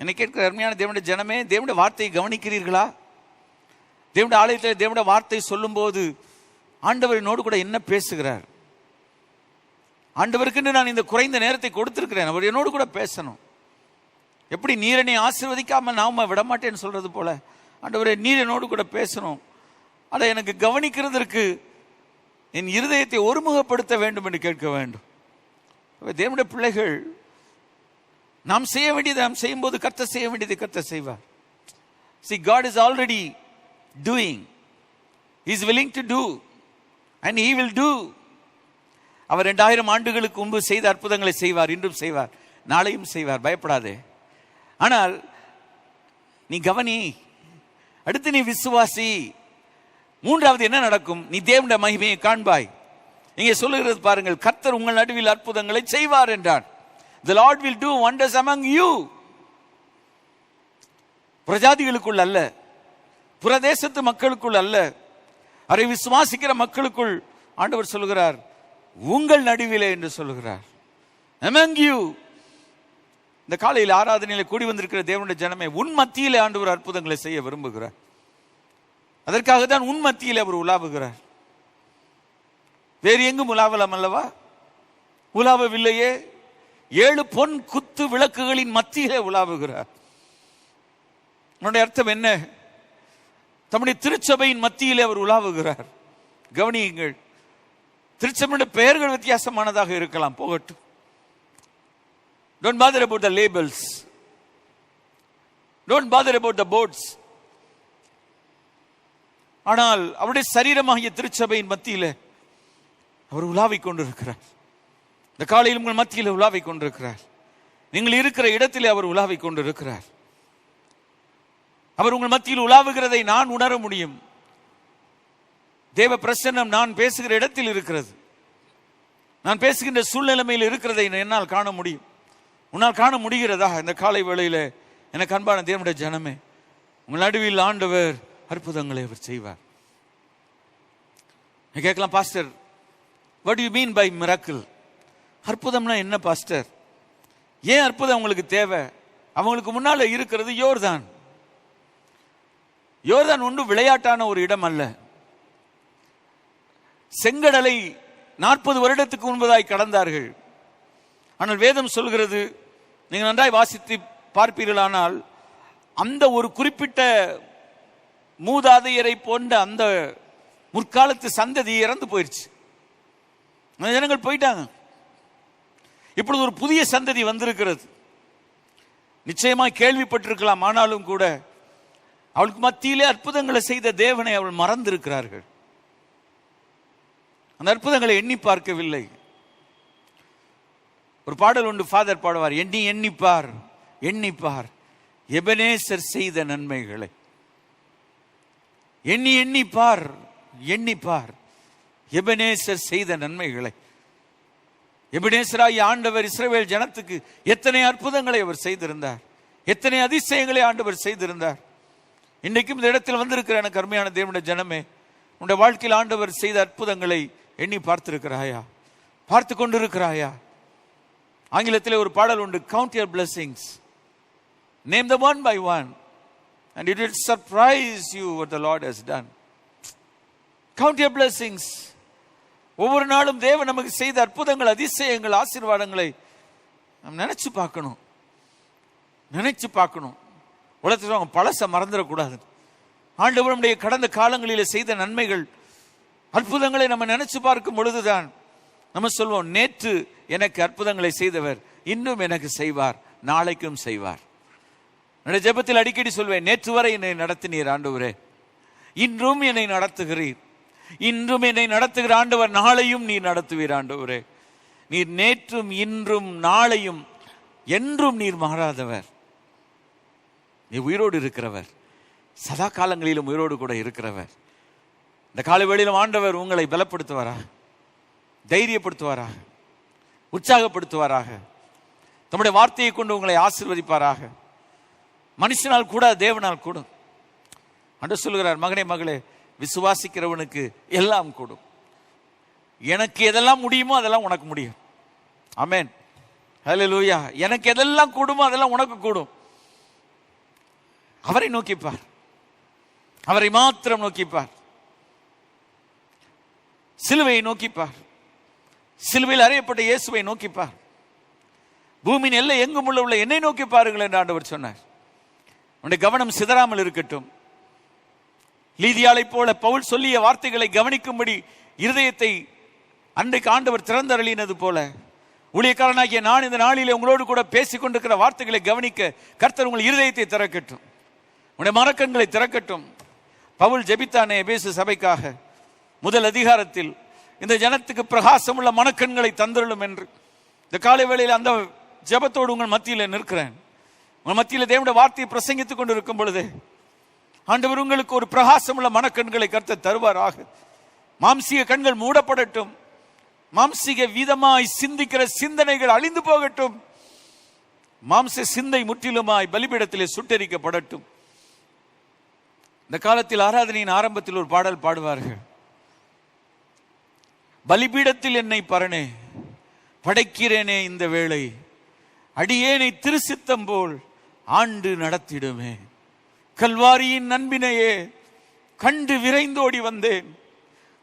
என்னை கேட்கிற அருமையான தேவனுடைய ஜனமே, தேவனுடைய வார்த்தையை கவனிக்கிறீர்களா? தேவனுடைய ஆலயத்தில் தேவனுடைய வார்த்தை சொல்லும் போது ஆண்டவர் என்னோடு கூட என்ன பேசுகிறார்? ஆண்டவருக்கு நான் இந்த குறைந்த நேரத்தை கொடுத்திருக்கிறேன், அவர் என்னோடு கூட பேசணும். எப்படி நீரனை ஆசீர்வதிக்காம நாம விடமாட்டேன்னு சொல்றது போல, ஆண்டவரே நீர் என்னோடு கூட பேசணும். அதை எனக்கு கவனிக்கிறதற்கு என் இருதயத்தை ஒருமுகப்படுத்த வேண்டும் என்று கேட்க வேண்டும். தேவனுடைய பிள்ளைகள், நாம் செய்ய வேண்டியதை நாம் செய்யும் போது கர்த்தர் செய்ய வேண்டியதை கர்த்தர் செய்வார். See, God is already doing. He is willing to do and he will do. அவர் 2000 ஆண்டுகளுக்கு முன்பு செய்த அற்புதங்களை செய்வார், இன்றும் செய்வார், நாளையும் செய்வார். பயப்படாதே. ஆனால் நீ கவனி, அடுத்து நீ விசுவாசி. மூன்றாவது என்ன நடக்கும்? நீ தேவனுடைய மகிமையை காண்பாய். இங்கே சொல்லுகிறது பாருங்கள், கர்த்தர் உங்கள் நடுவில் அற்புதங்களை செய்வார் என்றார். The Lord will do wonders among you. பிரஜாதிகளுக்குள் அல்ல, புறதேசத்து மக்களுக்குள் அல்ல, அவரை விசுவாசிக்கிற மக்களுக்குள் ஆண்டவர் சொல்லுகிறார், உங்கள் நடுவிலே என்று சொல்லுகிறார். among you. இந்த காலையில் ஆராதனையில கூடி வந்திருக்கிற தேவனுடைய ஜனமே, உன் மத்தியிலே ஆண்டவர் அற்புதங்களை செய்ய விரும்புகிறார். அதற்காக தான் உன் மத்தியிலே அவர் உலாவுகிறார். வேறு எங்கும் உலாவலாம் அல்லவா? உலாவவில்லையே. 7 பொன் குத்து விளக்குகளின் மத்தியிலே உலாவுகிறார். உன்னுடைய அர்த்தம் என்ன? தம்முடைய திருச்சபையின் மத்தியிலே அவர் உலாவுகிறார். கவனியுங்கள், திருச்சபையுடைய பெயர்கள் வித்தியாசமானதாக இருக்கலாம், போகட்டும். Don't bother about the labels. Don't bother about the boards. ஆனால் அவருடைய சரீரமாகிய திருச்சபையின் மத்தியிலே அவர் உலாவிக் கொண்டிருக்கிறார். இந்த காலையில் உங்கள் மத்தியில் உலாவிக் கொண்டிருக்கிறார். நீங்கள் இருக்கிற இடத்திலே அவர் உலாவிக் கொண்டிருக்கிறார். அவர் உங்கள் மத்தியில் உலாவுகிறதை நான் உணர முடியும். தேவ பிரசன்னம் நான் பேசுகிற இடத்தில் இருக்கிறது. நான் பேசுகின்ற சூழ்நிலைமையில் இருக்கிறதை என்னால் காண முடியும். உன்னால் காண முடிகிறதா? இந்த காலை வேளையில எனக்கு அன்பான தேவனுடைய ஜனமே, உங்கள் நடுவில் ஆண்டவர் அற்புதங்களை அவர் செய்வார். கேட்கலாம், pastor, what do you mean by miracle? அற்புதம்னா என்ன பாஸ்டர்? ஏன் அற்புதம் உங்களுக்கு தேவை? அவங்களுக்கு முன்னால இருக்கிறது யோர்தான். யோர்தான் ஒன்று விளையாட்டான ஒரு இடம் அல்ல. செங்கடலை 40 வருடத்துக்கு முன்பதாய் கடந்தார்கள். ஆனால் வேதம் சொல்கிறது, நீங்கள் நன்றாய் வாசித்து பார்ப்பீர்களானால், அந்த ஒரு குறிப்பிட்ட மூதாதையரை போன்ற அந்த முற்காலத்து சந்ததி இறந்து போயிடுச்சு. அந்த ஜனங்கள் போயிட்டாங்க. இப்பொழுது ஒரு புதிய சந்ததி வந்திருக்கிறது. நிச்சயமாக கேள்விப்பட்டிருக்கலாம், ஆனாலும் கூட அவளுக்கு மத்தியிலே அற்புதங்களை செய்த தேவனை அவள் மறந்திருக்கிறார்கள். அந்த அற்புதங்களை எண்ணி பார்க்கவில்லை. ஒரு பாடல் உண்டு, ஃபாதர் பாடுவார், எண்ணி எண்ணிப்பார் எண்ணிப்பார் எபனேசர் செய்த நன்மைகளை. எண்ணி எண்ணிப்பார் எண்ணிப்பார் எபனேசர் செய்த நன்மைகளை. எபனேசராய் ஆண்டவர் இஸ்ரவேல் ஜனத்துக்கு எத்தனை அற்புதங்களை அவர் செய்திருந்தார், எத்தனை அதிசயங்களை ஆண்டவர் செய்திருந்தார். இன்றைக்கும் இந்த இடத்தில் வந்திருக்கிற எனக்கு அருமையான தேவனுடைய ஜனமே, உன்னுடைய வாழ்க்கையில் ஆண்டவர் செய்த அற்புதங்களை எண்ணி பார்த்திருக்கிறாயா? பார்த்து கொண்டிருக்கிறாயா? ஆங்கிலத்தில் ஒரு பாடல் உண்டு, count your blessings, name them one by one and it will surprise you what the Lord has done. Count your blessings. ஒவ்வொரு நாளும் தேவன் நமக்கு செய்த அற்புதங்கள், அதிசயங்கள், ஆசீர்வாதங்களை நாம் நினைச்சு பார்க்கணும், நினைச்சு பார்க்கணும். உலகத்தில் பழச மறந்துடக்கூடாது. ஆண்டவர் நம்முடைய கடந்த காலங்களில் செய்த நன்மைகள், அற்புதங்களை நம்ம நினைச்சு பார்க்கும் பொழுதுதான் நம்ம சொல்வோம், நேற்று எனக்கு அற்புதங்களை செய்தவர் இன்னும் எனக்கு செய்வார், நாளைக்கும் செய்வார். என்னுடைய ஜெபத்தில் அடிக்கடி சொல்வேன், நேற்று வரை என்னை நடத்தினீர் ஆண்டவரே, இன்றும் என்னை நடத்துகிறீர், இன்றும் என்னை நடத்துகிற ஆண்டவர், நாளையும் நீர் நடத்துவீர் ஆண்டவரே. நீர் நேற்றும் இன்றும் நாளையும் என்றும் நீர் மாறாதவர். நீ உயிரோடு இருக்கிறவர், சதா காலங்களிலும் உயிரோடு கூட இருக்கிறவர். இந்த காலை வேளையிலும் ஆண்டவர் உங்களை பலப்படுத்துவாரா, தைரியப்படுத்துவாராக, உற்சாகப்படுத்துவாராக, தம்முடைய வார்த்தையை கொண்டு உங்களை ஆசீர்வதிப்பாராக. மனுஷனால் கூட, தேவனால் கூடும். ஆண்டவர் சொல்லுகிறார், மகனே மகளே, விசுவாசிக்கிறவனுக்கு எல்லாம் கூடும். எனக்கு எதெல்லாம் முடியுமோ அதெல்லாம் உனக்கு முடியும். ஆமென், ஹல்லேலூயா. எனக்கு எதெல்லாம் கூடுமோ அதெல்லாம் உனக்கு கூடும். அவரை நோக்கிப்பார், அவரை மாத்திரம் நோக்கிப்பார், சிலுவையை நோக்கிப்பார், சிலுவையில் அறையப்பட்ட இயேசுவை நோக்கிப்பார். பூமியின் எல்லை எங்கும் உள்ள என்னை நோக்கி பாருங்கள் என்று ஆண்டவர் சொன்னார். உன்னுடைய கவனம் சிதறாமல் இருக்கட்டும். லீதியாளை போல பவுல் சொல்லிய வார்த்தைகளை கவனிக்கும்படி இருதயத்தை அன்றைக்கு ஆண்டவர் திறந்தருளினது போல, ஊழியக்காரனாகிய நான் இந்த நாளிலே உங்களோடு கூட பேசிக் கொண்டிருக்கிற வார்த்தைகளை கவனிக்க கர்த்தர் உங்கள் இருதயத்தை திறக்கட்டும், உன்னுடைய மரக்கண்களை திறக்கட்டும். பவுல் ஜெபித்தானே எபேசு சபைக்காக, முதல் அதிகாரத்தில், இந்த ஜனத்துக்கு பிரகாசம் உள்ள மனக்கண்களை தந்தருளும் என்று. இந்த காலை வேளையில் அந்த ஜெபத்தோடு உங்கள் மத்தியில் நிற்கிறேன். உங்கள் மத்தியில் தேவனுடைய வார்த்தையை பிரசங்கித்துக் கொண்டு இருக்கும் பொழுது ஆண்டவர் உங்களுக்கு ஒரு பிரகாசம் உள்ள மனக்கண்களை கர்த்தர் தருவாராக. மாம்சீக கண்கள் மூடப்படட்டும், மாம்சீக வீதமாய் சிந்திக்கிற சிந்தனைகள் அழிந்து போகட்டும், மாம்ச சிந்தை முற்றிலுமாய் பலிபீடத்திலே சுட்டெரிக்கப்படட்டும். இந்த காலத்தில் ஆராதனையின் ஆரம்பத்தில் ஒரு பாடல் பாடுவார்கள், பலிபீடத்தில் என்னை பரணே படைக்கிறேனே இந்த வேளை, அடியேனை திருசித்தம் போல் ஆண்டு நடத்திடுமே, கல்வாரியின் நண்பினையே கண்டு விரைந்தோடி வந்தேன்,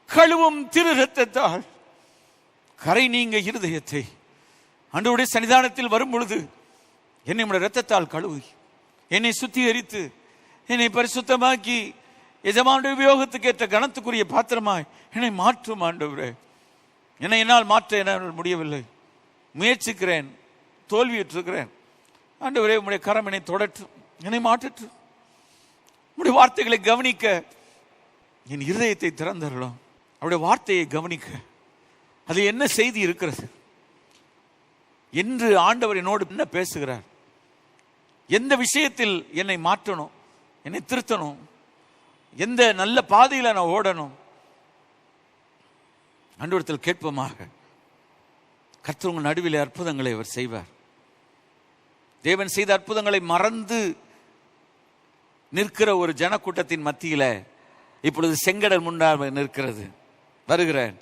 கழுவும் திரு இரத்தத்தால் கரை நீங்க இருதயத்தை. ஆண்டவருடைய சன்னிதானத்தில் வரும் பொழுது என்னை உடைய இரத்தத்தால் கழுவி, என்னை சுத்திகரித்து, என்னை பரிசுத்தமாக்கி, எஜமானுடைய உபயோகத்துக்கு ஏற்ற கனத்துக்குரிய பாத்திரமாய் என்னை மாற்றும் ஆண்டவரே. என்னை என்னால் மாற்ற என்னால் முடியவில்லை, முயற்சிக்கிறேன், தோல்வியுற்றிருக்கிறேன். ஆண்டவரே, உம்முடைய கரம் என்னை தொடட்டும், என்னை மாற்றற்று. உம்முடைய வார்த்தைகளை கவனிக்க என் இருதயத்தை திறந்தரலாம். அவருடைய வார்த்தையை கவனிக்க அது என்ன செய்தி இருக்கிறது என்று ஆண்டவர் என்னோடு என்ன பேசுகிறார், எந்த விஷயத்தில் என்னை மாற்றணும், என்னை திருத்தணும், எந்த நல்ல பாதையில் நான் ஓடணும், ஆண்டவரிடத்தில் கேட்போமாக. கர்த்தர் உங்கள் நடுவில் அற்புதங்களை அவர் செய்வார். தேவன் செய்த அற்புதங்களை மறந்து நிற்கிற ஒரு ஜனக்கூட்டத்தின் மத்தியில இப்பொழுது செங்கடல் முன்னால் நிற்கிறது. வருகிறேன்,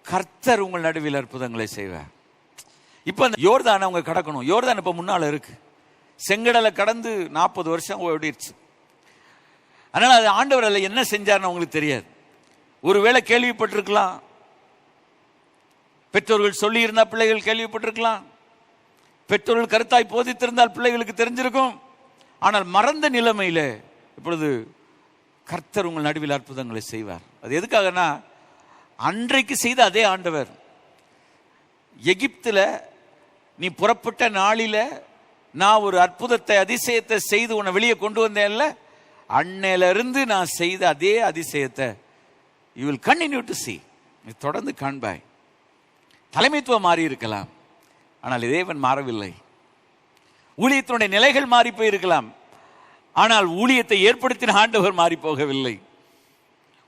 கர்த்தர் உங்கள் நடுவில் அற்புதங்களை செய்வார். இப்ப யோர்தான் அவங்க கடக்கணும். யோர்தான் இப்ப முன்னால இருக்கு. செங்கடலை கடந்து 40 வருஷம் ஓடிடுச்சு. அதனால அது ஆண்டவர் அதில் என்ன செஞ்சார்னு அவங்களுக்கு தெரியாது. ஒருவேளை கேள்விப்பட்டிருக்கலாம், பெற்றோர்கள் சொல்லி இருந்தா பிள்ளைகள் கேள்விப்பட்டிருக்கலாம், பெற்றோர்கள் கருத்தாய் போதித்திருந்தால் பிள்ளைகளுக்கு தெரிஞ்சிருக்கும். ஆனால் மறந்த நிலைமையில இப்பொழுது கர்த்தர் உங்கள் நடுவில் அற்புதங்களை செய்வார். அது எதுக்காகனா, அன்றைக்கு செய்த அதே ஆண்டவர் எகிப்துல நீ புறப்பட்ட நாளில நான் ஒரு அற்புதத்தை அதிசயத்தை செய்து உன்னை வெளியே கொண்டு வந்தேன்ல, அன்னையில இருந்து நான் செய்த அதே அதிசயத்தை you will continue to see, நீ தொடர்ந்து காண்பாய். தலைமைத்துவம் மாறி இருக்கலாம், ஆனால் தேவன் மாறவில்லை. ஊழியத்தினுடைய நிலைகள் மாறி போயிருக்கலாம், ஆனால் ஊழியத்தை ஏற்படுத்தின ஆண்டவர் மாறி போகவில்லை.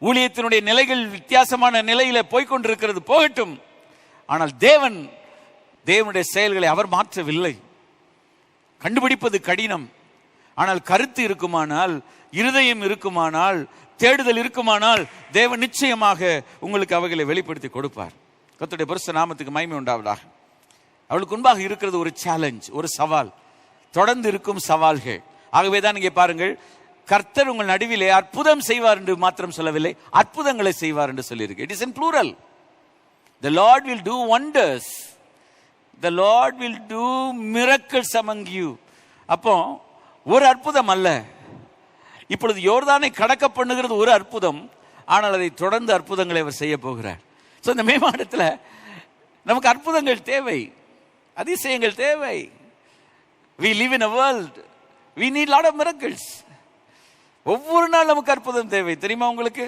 ஊழியத்தினுடைய நிலைகள் வித்தியாசமான நிலையில போய்கொண்டிருக்கிறது, போகட்டும். ஆனால் தேவனுடைய செயல்களை அவர் மாற்றவில்லை. கண்டுபிடிப்பது கடினம், ஆனால் கருத்து இருக்குமானால், இருதயம் இருக்குமானால், தேடுதல் இருக்குமானால் தேவன் நிச்சயமாக உங்களுக்கு அவைகளை வெளிப்படுத்தி கொடுப்பார். கர்த்தருடைய பரிசுத்த நாமத்துக்கு மகிமை உண்டாவதாக. அவளுக்கு முன்பாக இருக்கிறது ஒரு சேலஞ்ச், ஒரு சவால், தொடர்ந்து இருக்கும் சவால்கள். ஆகவேதான் இங்கே பாருங்கள், கர்த்தர் உங்கள் நடுவிலே அற்புதம் செய்வார் என்று மாத்திரம் சொல்லவில்லை, அற்புதங்களை செய்வார் என்று சொல்லியிருக்கு. It is in plural. The Lord will do wonders. The Lord will do miracles among you. அப்போ ஒரு அற்புதம் அல்ல, இப்பொழுது யோர்தானை கடக்க பண்ணுகிறது ஒரு அற்புதம், ஆனால் அதை தொடர்ந்து அற்புதங்களை அவர் செய்ய போகிறார். ஸோ இந்த மே மாதத்தில் நமக்கு அற்புதங்கள் தேவை, அதிசயங்கள் தேவை. We live in a world, we need lot of miracles. ஒவ்வொரு நாள் நமக்கு அற்புதம் தேவை. தெரியுமா உங்களுக்கு?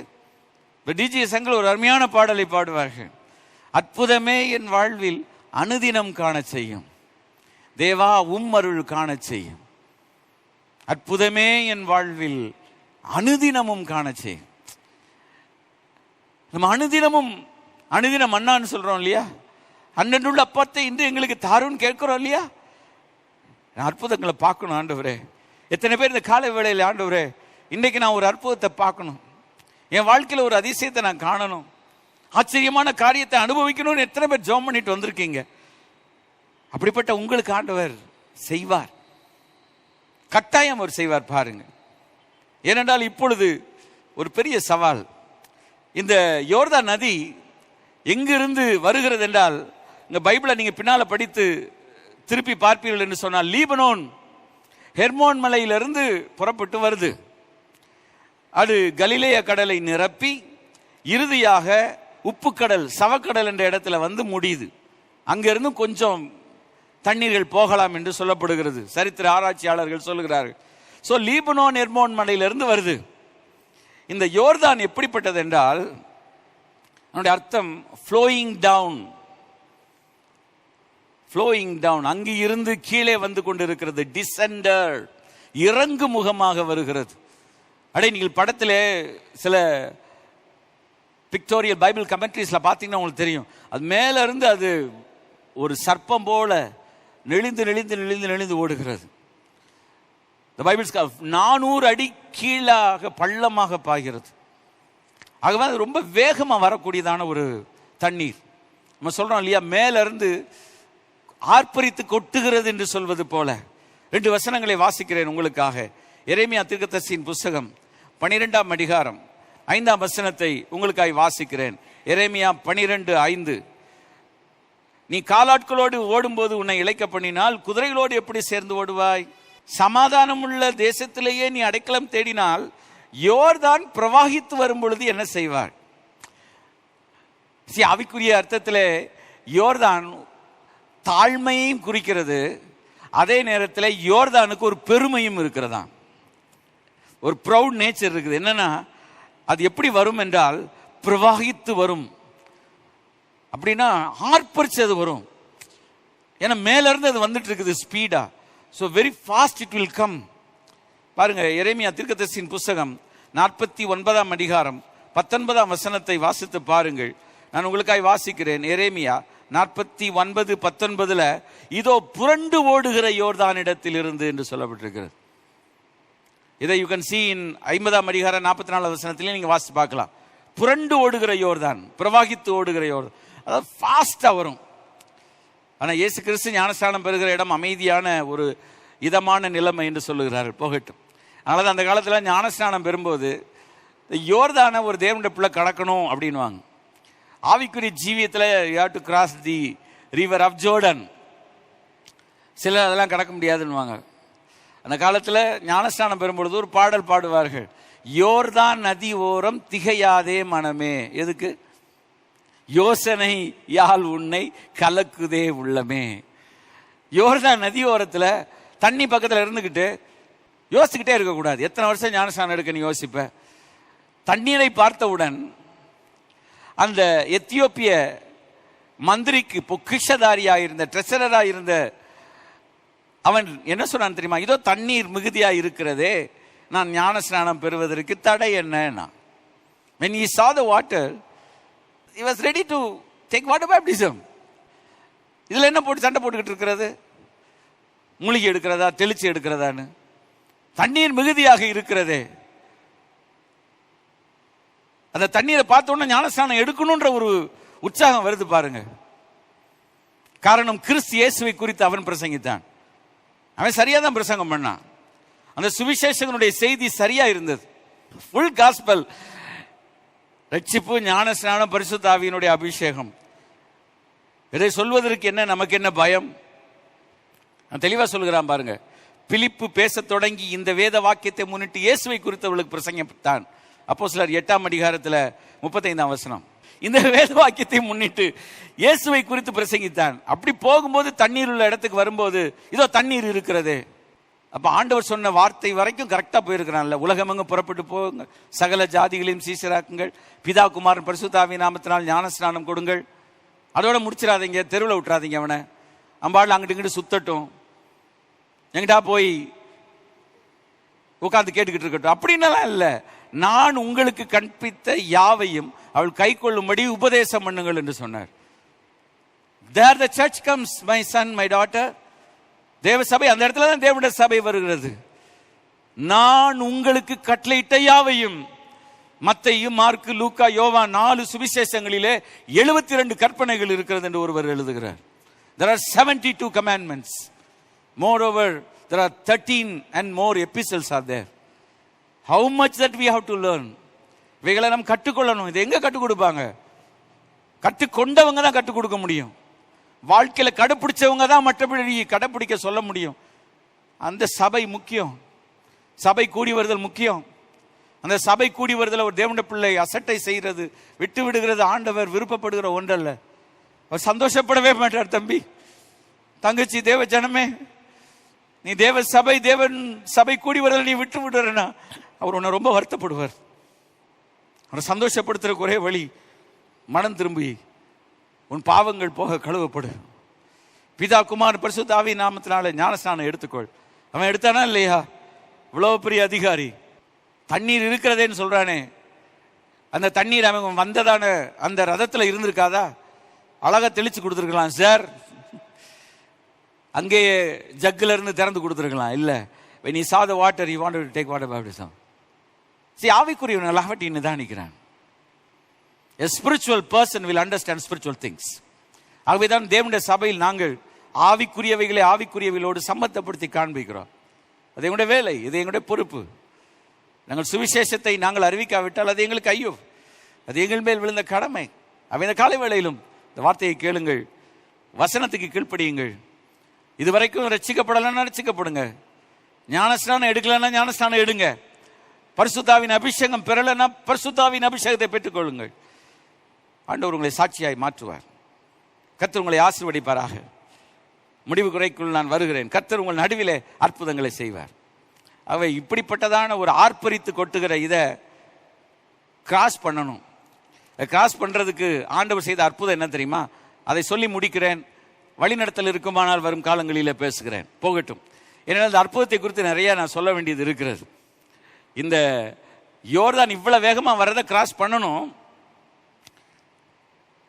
டிஜி சங்கல் ஒரு அருமையான பாடலை பாடுவார்கள். அற்புதமே என் வாழ்வில் அனுதினம் காண செய்யும், தேவா உம் அருள் காண செய்யும். அற்புதமே என் வாழ்வில் அனுதினமும் காண செய்யும். நம்ம அனுதினம் அண்ணான்னு சொல்றோம் இல்லையா? அன்றன்றுள்ள அப்பத்தை இன்று எங்களுக்கு தாருன்னு கேட்கிறோம் இல்லையா? அற்புதங்களை பார்க்கணும் ஆண்டவரே. எத்தனை பேர் இந்த காலை வேளையில், ஆண்டவரே இன்றைக்கு நான் ஒரு அற்புதத்தை பார்க்கணும், என் வாழ்க்கையில் ஒரு அதிசயத்தை நான் காணணும், ஆச்சரியமான காரியத்தை அனுபவிக்கணும்னு எத்தனை பேர் ஜெபம் பண்ணிட்டு வந்திருக்கீங்க? அப்படிப்பட்ட உங்களுக்கு ஆண்டவர் செய்வார், கட்டாயம் அவர் செய்வார். பாருங்க, ஏனென்றால் இப்பொழுது ஒரு பெரிய சவால். இந்த யோர்தான் நதி எங்கிருந்து வருகிறது என்றால், இந்த பைபிளை நீங்க பின்னால படித்து திருப்பி பார்ப்பீர்கள் என்று சொன்னால், லீபனோன் ஹெர்மோன் மலையிலிருந்து புறப்பட்டு வருது. அது கலிலேய கடலை நிரப்பி இறுதியாக உப்புக்கடல், சவக்கடல் என்ற இடத்துல வந்து முடியுது. அங்கிருந்து கொஞ்சம் தண்ணீர்கள் போகலாம் என்று சொல்லப்படுகிறது, சரித்திர ஆராய்ச்சியாளர்கள் சொல்லுகிறார்கள். ஸோ லீபனோன் ஹெர்மோன் மலையிலிருந்து வருது. இந்த யோர்தான் எப்படிப்பட்டது என்றால், அதனுடைய அர்த்தம் ஃப்ளோயிங் டவுன். ஃப்ளோயிங் டவுன், அங்கு இருந்து கீழே வந்து கொண்டிருக்கிறது. டிசெண்டர், இறங்கு முகமாக வருகிறது. அடே, நீங்கள் படத்திலே சில பிக்டோரியல் பைபிள் கமெண்ட்ரிஸ்ல பார்த்தீங்கன்னா உங்களுக்கு தெரியும், அது மேல இருந்து அது ஒரு சர்ப்பம் போல நெளிந்து நெளிந்து நெளிந்து நெளிந்து ஓடுகிறது. The Bible's 400 அடி கீழாக பள்ளமாக பாய்கிறது. ஆகவே அது ரொம்ப வேகமாக வரக்கூடியதான ஒரு தண்ணீர். நம்ம சொல்றோம் இல்லையா, மேல இருந்து ஆர்ப்பரித்து கொட்டுகிறது என்று சொல்வது போல. 2 வசனங்களை வாசிக்கிறேன் உங்களுக்காக. எரேமியா தீர்க்கதரிசியின் புஸ்தகம் 12ஆம் அதிகாரம் 5ஆம் வசனத்தை உங்களுக்காக வாசிக்கிறேன். எரேமியா 12:5. நீ காலாட்களோடு ஓடும்போது உன்னை இளைக்க பண்ணினால் குதிரைகளோடு எப்படி சேர்ந்து ஓடுவாய்? சமாதானம் உள்ள தேசத்திலேயே நீ அடைக்கலம் தேடினால் யோர்தான் பிரவாகித்து வரும் பொழுது என்ன செய்வார்? ஆவிக்குரிய அர்த்தத்தில் யோர்தான் தாழ்மையையும் குறிக்கிறது, அதே நேரத்தில் யோர்தானுக்கு ஒரு பெருமையும் இருக்கிறதா, ஒரு ப்ரௌட் நேச்சர் இருக்குது. என்னன்னா, அது எப்படி வரும் என்றால் பிரவாகித்து வரும். அப்படின்னா ஆர்ப்பரிச்சது வரும். ஏன்னா மேல இருந்து அது வந்துட்டு இருக்குது speedo. So very fast it will come. பாருங்க, எரேமியா தீர்க்கதரிசியின் புஸ்தகம் 49ஆம் அதிகாரம் 19ஆம் வசனத்தை வாசித்து பாருங்கள். நான் உங்களுக்காக வாசிக்கிறேன். எரேமியா 49:19 இதோ புரண்டு ஓடுகிற யோர்தானிடத்தில் இருந்து என்று சொல்லப்பட்டிருக்கிறது. இதை யூ கேன் see in 50ஆம் அதிகாரம் 44 வசனத்திலே நீங்க வாசித்து பார்க்கலாம். புரண்டு ஓடுகிற யோர்தான், பிரவாகித்து ஓடுகிற யோர்தான், அதாவது ஃபாஸ்டா வரும். ஆனா இயேசு கிறிஸ்து ஞானஸ்நானம் பெறுகிற இடம் அமைதியான ஒரு இதமான நிலைமை என்று சொல்லுகிறார்கள். போகட்டும். அதனால அந்த காலத்தில் ஞானஸ்நானம் பெறும்போது யோர்தான ஒரு தேவனுடைய பிள்ளை கடக்கணும் அப்படின்வாங்க. ஆவிக்குரிய ஜீவியத்தில் you have to cross the river of Jordan. சிலர் அதெல்லாம் கடக்க முடியாதுன்னுவாங்க. அந்த காலத்தில் ஞானஸ்நானம் பெறும்பொழுது ஒரு பாடல் பாடுவார்கள், யோர்தான் நதி ஓரம் திகையாதே மனமே. எதுக்கு? யோசனை யாழ் உன்னை கலக்குதே உள்ளமே. யோர்தான் நதி ஓரத்தில் தண்ணி பக்கத்தில் இருந்துக்கிட்டு யோசிச்சுக்கிட்டே இருக்கக்கூடாது. எத்தனை வருஷம் ஞானஸ்நானம் எடுக்கன்னு யோசிப்ப. தண்ணீரை பார்த்தவுடன் அந்த எத்தியோப்பிய மந்திரிக்கு பொக்கிஷதாரியாக இருந்த ட்ரெஷரராக இருந்த அவன் என்ன சொன்னான் தெரியுமா? இதோ தண்ணீர் மிகுதியாக இருக்கிறதே, நான் ஞானஸ்நானம் பெறுவதற்கு தடை என்ன? When he saw the water, he was ready to take water baptism. இதில் என்ன போட்டு சண்டை போட்டுக்கிட்டு இருக்கிறது? மூலிகை எடுக்கிறதா தெளிச்சு எடுக்கிறதான்னு? தண்ணீர் மிகுதியாக இருக்கிறதே. அந்த தண்ணீரை பார்த்தோன்னா ஞானஸ்நானம் எடுக்கணுன்ற ஒரு உற்சாகம் வருது பாருங்க. காரணம் கிறிஸ்து இயேசுவை குறித்து அவன் பிரசங்கித்தான். அவன் சரியா தான் பிரசங்கம் பண்ணான். அந்த சுவிசேஷகனுடைய செய்தி சரியா இருந்தது. ஃபுல் காஸ்பல், ரட்சிப்பு, ஞானஸ்நானம், பரிசுத்த ஆவியினுடைய அபிஷேகம். இதை சொல்வதற்கு என்ன நமக்கு என்ன பயம்? நான் தெளிவா சொல்லுகிறான் பாருங்க. பிலிப்பு பேச தொடங்கி இந்த வேத வாக்கியத்தை முன்னிட்டு இயேசுவை குறித்தவர்களுக்கு பிரசங்கித்தான். அப்போஸ்தலர் 8ஆம் அதிகாரத்தில் 35ஆம் வசனம். இந்த வேத வாக்கியத்தை முன்னிட்டு இயேசுவை குறித்து பிரசங்கித்தான். அப்படி போகும்போது தண்ணீர் உள்ள இடத்துக்கு வரும்போது இதோ தண்ணீர் இருக்கிறது. அப்ப ஆண்டவர் சொன்ன வார்த்தை வரைக்கும் கரெக்டா போயிருக்கிறான்ல. உலகமெங்கும் புறப்பட்டு போங்க, சகல ஜாதிகளையும் சீசராக்குங்கள், பிதா குமாரன் பரிசுத்த ஆவியின் நாமத்தினால் ஞானஸ்நானம் கொடுங்கள். அதோட முடிச்சிடாதீங்க, தெருவில் விட்டுறாதீங்க. அவனை அம்பாள் அங்கிட்டு இங்கிட்டு சுத்தட்டும், எங்கிட்டா போய் உட்காந்து கேட்டுக்கிட்டு இருக்கட்டும் அப்படின்னலாம் இல்லை. நான் உங்களுக்கு கற்பித்த யாவையும் அவள் கை கொள்ளும்படி உபதேசம் பண்ணுங்கள் என்று சொன்னார். There the church comes, my son, my daughter. தேவ சபை, அந்த இடத்துல தான் தேவனுடைய சபை வருகிறது. நான் உங்களுக்கு கட்டளையிட்ட யாவையும். மத்தேயு, மார்க்கு, லூக்கா, யோவான் 4 சுவிசேஷங்களிலே 72 கற்பனைகள் இருக்கிறது என்று ஒருவர் எழுதுகிறார். There are 72 commandments. Moreover, there are 13 and more epistles are there. How much that we have to learn. இவைகளை நம்ம கற்றுக்கொள்ளணும். இது எங்க கற்றுக் கொடுப்பாங்க? கற்றுக்கொண்டவங்க தான் கற்றுக் கொடுக்க முடியும். வாழ்க்கையில கடைப்பிடிச்சவங்க தான் மற்றபடி கடைப்பிடிக்க சொல்ல முடியும். அந்த சபை முக்கியம். சபை கூடி வருதல் முக்கியம். அந்த சபை கூடி வருதல் ஒரு தேவனுடைய பிள்ளை அசட்டை செய்கிறது, விட்டு விடுகிறது ஆண்டவர் விருப்பப்படுகிற ஒன்றல்ல. அவர் சந்தோஷப்படவே மாட்டார். தம்பி, தங்கச்சி, தேவ ஜனமே, நீ தேவ சபை, தேவன் சபை கூடி வருதல் நீ விட்டு விடுறனா அவர் உன்னை ரொம்ப வருத்தப்படுவார். அவரை சந்தோஷப்படுத்துற ஒரே வழி மனம் திரும்பி உன் பாவங்கள் போக கழுவப்படு. பிதா குமார் பரிசுத்த ஆவியின் நாமத்தினால ஞானஸ்நானம் எடுத்துக்கொள். அவன் எடுத்தானா இல்லையா? இவ்வளவு பெரிய அதிகாரி. தண்ணீர் இருக்கிறதேன்னு சொல்றானே, அந்த தண்ணீர் அவன் வந்ததான அந்த ரதத்தில் இருந்திருக்காதா? அழகா தெளிச்சு கொடுத்துருக்கலாம் சார். அங்கேயே ஜக்குல இருந்து திறந்து கொடுத்துருக்கலாம். இல்ல, when he saw the water he wanted to take water baptism. See, ஆவிக்குரியவன் எல்லாவற்றையும் நிதானிக்கிறான். A spiritual person will understand spiritual things. ஆகவேதான் தேவனுடைய சபையில் நாங்கள் ஆவிக்குரியவைகளை ஆவிக்குரியவைகளோடு சம்பந்தப்படுத்தி காண்பிக்கிறோம். அது எங்களுடைய வேலை, இது எங்களுடைய பொறுப்பு. நாங்கள் சுவிசேஷத்தை நாங்கள் அறிவிக்காவிட்டால் அது எங்களுக்கு ஐயோ, அது எங்கள் மேல் விழுந்த கடமை. இந்த காலை வேளையிலும் இந்த வார்த்தையை கேளுங்கள், வசனத்துக்கு கீழ்ப்படியுங்கள். இதுவரைக்கும் ரட்சிக்கப்படலைன்னா ரட்சிக்கப்படுங்க. ஞானஸ்நானம் எடுக்கலன்னா ஞானஸ்நானம் எடுங்க. பரிசுத்தாவின் அபிஷேகம் பெறலைன்னா பரிசுத்தாவின் அபிஷேகத்தை பெற்றுக்கொள்ளுங்கள். ஆண்டவர் உங்களை சாட்சியாய் மாற்றுவார். கர்த்தர் உங்களை ஆசீர்வதிப்பாராக. முடிவு குறைக்குள் நான் வருகிறேன். கர்த்தர் உங்கள் நடுவிலே அற்புதங்களை செய்வார். அவை இப்படிப்பட்டதான ஒரு ஆர்ப்பரித்து கொட்டுகிற இதை கிராஸ் பண்ணணும். கிராஸ் பண்றதுக்கு ஆண்டவர் செய்த அற்புதம் என்ன தெரியுமா? அதை சொல்லி முடிக்கிறேன். வழிநடத்தல் இருக்குமானால் வரும் காலங்களில் பேசுகிறேன். போகட்டும். ஏன்னா இந்த அற்புதத்தை குறித்து நிறைய நான் சொல்ல வேண்டியது இருக்கிறது. இந்த யோர்தான் இவ்வளவு வேகமா வரதை கிராஸ் பண்ணணும்.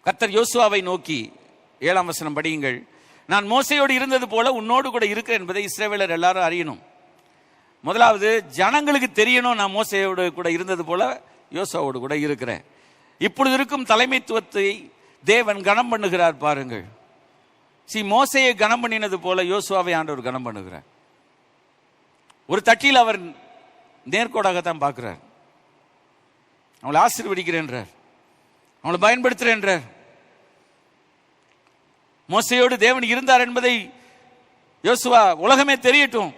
கர்த்தர் யோசுவாவை நோக்கி 7ஆம் வசனம் படியுங்கள். நான் மோசையோடு இருந்தது போல உன்னோடு கூட இருக்கிறேன் என்பதை இஸ்ரவேலர் எல்லாரும் அறியணும். முதலாவது ஜனங்களுக்கு தெரியணும், நான் மோசையோடு கூட இருந்தது போல யோசுவாவோடு கூட இருக்கிறேன். இப்பொழுது இருக்கும் தலைமைத்துவத்தை தேவன் கனம் பண்ணுகிறார் பாருங்கள். மோசையை கனம் பண்ணினது போல யோசுவாவை ஆண்டவர் கனம் பண்ணுகிறார். ஒரு தட்டில் அவர் நேர்கோடாகத்தான் பார்க்கிறார். அவளை ஆசீர்வதிக்கிறேன்றார், அவளை பயன்படுத்துறேன்றார். மோசையோடு தேவன் இருந்தார் என்பதை யோசுவா உலகமே தெரியட்டும்,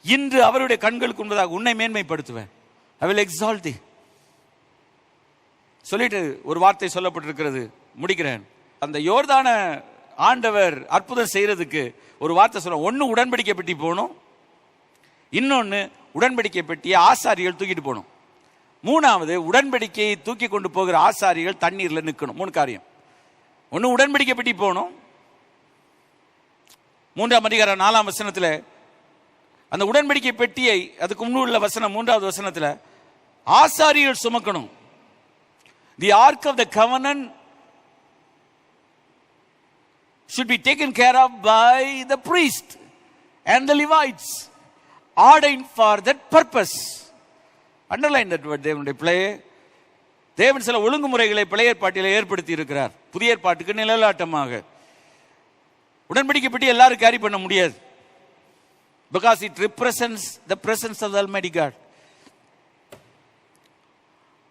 இன்று அவருடைய கண்களுக்கு முன்பதாக உன்னை மேன்மைப்படுத்துவேன், I will exalt thee சொல்லிட்டு ஒரு வார்த்தை சொல்லப்பட்டிருக்கிறது. முடிக்கிறேன். அந்த யோர்தான ஆண்டவர் அற்புதம் செய்யறதுக்கு ஒரு வார்த்தை சொல்ல. ஒன்னு உடன்படிக்கை பெட்டி போகணும், இன்னொன்னு உடன்படிக்கை பெட்டியை ஆசாரிகள் தூக்கிட்டு போகணும், மூணாவது உடன்படிக்கையை தூக்கி கொண்டு போகிற ஆசாரிகள் தண்ணீர்ல நிற்கணும். 3 காரியம். ஒன்னு உடன்படிக்கை பெட்டி போகணும், 3ஆம் அதிகாரம் 4ஆம் வசனத்துல அந்த உடன்படிக்கை பெட்டியை, அதுக்கு முன்னுள்ள வசனம் 3வது வசனத்துல ஆசாரிகள் சுமக்கணும். The ark of the covenant should be taken care of by the priest and the Levites, ordained for that purpose. Underline that word. தேவனுடைய பிள்ளை, தேவன் சில ஒழுங்குமுறைகளை பழைய ஏற்பாட்டில் ஏற்படுத்தி இருக்கிறார். புதிய ஏற்பாட்டுக்கு நிழலாட்டமாக. உடன்படிக்கை பெட்டி எல்லாரும் கேரி பண்ண முடியாது, because it represents the presence of the Almighty God.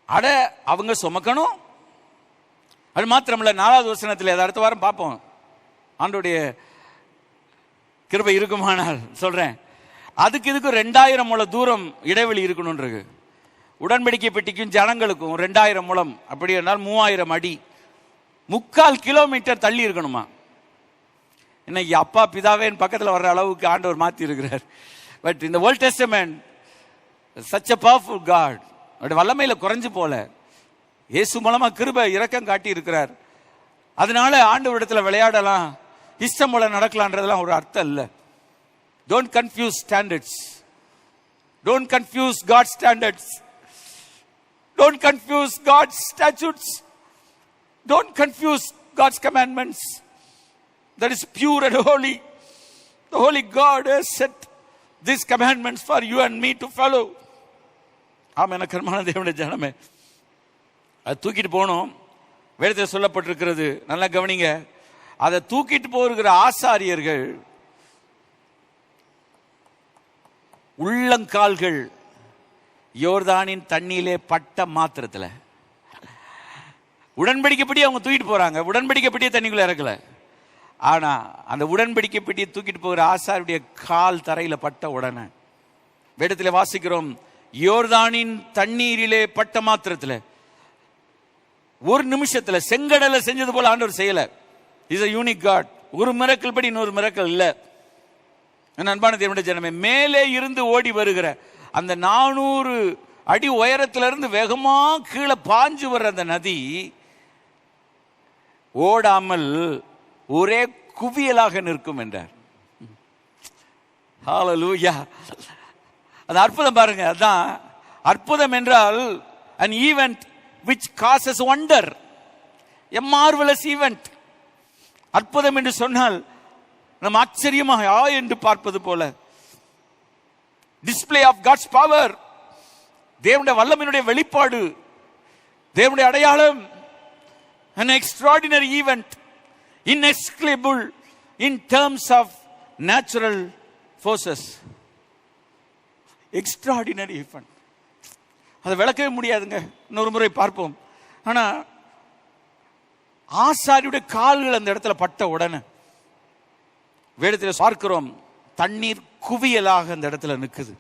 அட அவங்க சுமக்கணும். அது மாத்திரமல்ல, 4வது வசனத்தில் அதை அடுத்த வாரம் பார்ப்போம், ஆண்டோடைய கிருபை இருக்குமானால் சொல்றேன், அதுக்கு இதுக்கு 2000 முழ தூரம் இடைவெளி இருக்கணும்ன்றது. உடன்படிக்கை பெட்டிக்கும் ஜனங்களுக்கும் 2000 முழம், அப்படி என்றால் 3000 அடி, 3/4 கிலோமீட்டர் தள்ளி இருக்கணுமா. இன்னைக்கு அப்பா பிதாவேன் பக்கத்தில் வர்ற அளவுக்கு ஆண்டவர் மாற்றி இருக்கிறார். பட் இந்த old testament such a powerful God, வல்லமையில குறைஞ்சு போல இயேசு மூலமா கிருபை இரக்கம் காட்டி இருக்கிறார். அதனால ஆண்டவரிடத்துல விளையாடலாம், இஷ்டம் போல நடக்கலான்றதெல்லாம் ஒரு அர்த்தம் இல்லை. Don't confuse standards. Don't confuse God's standards. Don't confuse God's statutes. Don't confuse God's commandments. That is pure and holy. The holy God has set these commandments for you and me to follow. ஆமென். கர்மான தேவனுடைய ஜனமே, அது தூக்கிட்டு போகணும். வேதத்தில் சொல்லப்பட்டிருக்கிறது, நல்லா கவனிங்க. அதை தூக்கிட்டு போகிற ஆசாரியர்கள் உள்ளங்கால்கள் யோர்தானின் தண்ணியிலே பட்ட மாத்திரத்தில், உடன்படிக்கைப்படி அவங்க தூக்கிட்டு போறாங்க, உடன்படிக்கைப்படியே தண்ணிக்குள்ள இறக்கல. ஆனா அந்த உடன்படிக்கைப்படியை தூக்கிட்டு போகிற ஆசாரியுடைய கால் தரையில பட்ட உடனே, வேதத்தில் வாசிக்கிறோம், யோர்தானின் தண்ணீரிலே பட்ட மாத்திரத்தில், ஒரு நிமிஷத்துல செங்கடலை செஞ்சது போல ஆண்டவர் செய்யல. Is a unique God. ஒரு மிரக்கல் படி இன்னொரு மிரக்கல் இல்ல. அன்பான தேவனுடைய ஜனமே, மேலே இருந்து ஓடி வருகிற அந்த 400 அடி உயரத்திலிருந்து வேகமா கீழே பாஞ்சு வர்ற அந்த நதி ஓடாமல் ஒரே குவியலாக நிற்கும் என்றார். ஹalleluya. அது அற்புதம் பாருங்க. அதான் அற்புதம் என்றால் an event which causes wonder, a marvelous event. அற்புதம் என்று சொன்னால் நம்ம ஆச்சரியமாக என்று பார்ப்பது போல, display of God's power, தேவனுடைய வல்லமையினுடைய வெளிப்பாடு, தேவனுடைய அடையாளம், an extraordinary event, inexplicable in terms of natural forces. Extraordinary event. அதை விளக்கவே முடியாதுங்க. இன்னொரு முறை பார்ப்போம். ஆனா ஆசாரியுடைய கால்கள் அந்த இடத்துல பட்ட உடனே வேதத்தில் பார்க்கிறோம், தண்ணீர் குவியலாக அந்த இடத்துல நிற்குது.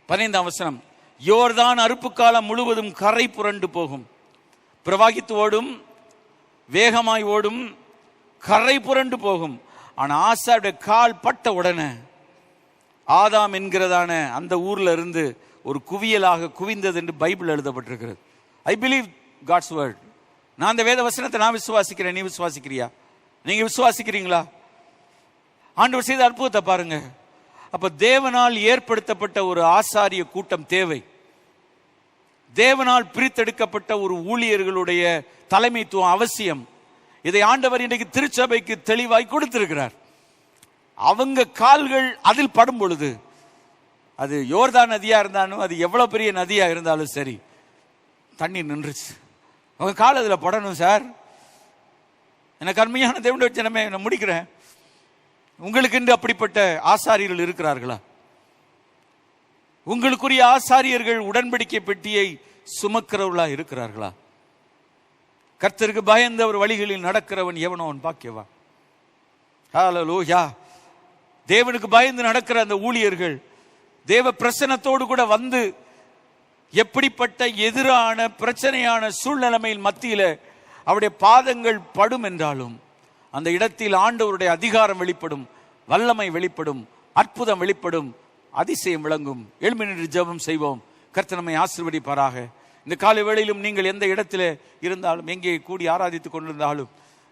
15ஆம் வசனம், யோர்தான் அறுப்பு காலம் முழுவதும் கரை புரண்டு போகும், பிரவாகித்து ஓடும், வேகமாய் ஓடும், கரை புரண்டு போகும். ஆனா ஆசாருடைய கால் பட்ட உடனே ஆதாம் என்கிறதான அந்த ஊர்ல இருந்து ஒரு குவியலாக குவிந்தது என்று பைபிள் எழுதப்பட்டிருக்கிறது. I believe God's word. நான் அந்த வேத வசனத்தை நான் விசுவாசிக்கிறேன். நீ விசுவாசிக்கிறியா? நீங்க விசுவாசிக்கிறீங்களா? ஆண்டவர் செய்த அற்புதத்தை பாருங்க. அப்ப தேவனால் ஏற்படுத்தப்பட்ட ஒரு ஆசாரிய கூட்டம் தேவை. தேவனால் பிரித்தெடுக்கப்பட்ட ஒரு ஊழியர்களுடைய தலைமைத்துவம் அவசியம். இதை ஆண்டவர் இன்றைக்கு திருச்சபைக்கு தெளிவாய் கொடுத்திருக்கிறார். அவங்க கால்கள் அதில் படும் பொழுது, அது யோர்தான் நதியா இருந்தாலும், அது எவ்வளவு பெரிய நதியா இருந்தாலும் சரி, தண்ணீர் நின்றுச்சு. அவங்க கால் அதில் படணும் சார். எனக்கு அருமையான தேவனுடைய ஜனமே, நான் முடிக்கிறேன். உங்களுக்கு இன்று அப்படிப்பட்ட ஆசாரியர்கள் இருக்கிறார்களா? உங்களுக்குரிய ஆசாரியர்கள் உடன்படிக்கை பெட்டியை சுமக்கிறவர்களா இருக்கிறார்களா? கர்த்தருக்கு பயந்த ஒரு வழிகளில் நடக்கிறவன் எவனோ அவன் பாக்கியவான். ஹல்லேலூயா. தேவனுக்கு பயந்து நடக்கிற அந்த ஊழியர்கள் தேவ பிரசன்னத்தோடு கூட வந்து எப்படிப்பட்ட எதிரான பிரச்சனையான சூழ்நிலைமையின் மத்தியில அவருடைய பாதங்கள் படும் என்றாலும் அந்த இடத்தில் ஆண்டவருடைய அதிகாரம் வெளிப்படும், வல்லமை வெளிப்படும், அற்புதம் வெளிப்படும், அதிசயம் விளங்கும். எழும்பி நின்று ஜெபம் செய்வோம். கர்த்தர் நம்மை ஆசீர்வதிப்பாராக. இந்த காலை வேளையிலும் நீங்கள் எந்த இடத்துல இருந்தாலும், எங்கே கூடி ஆராதித்துக் கொண்டிருந்தாலும்,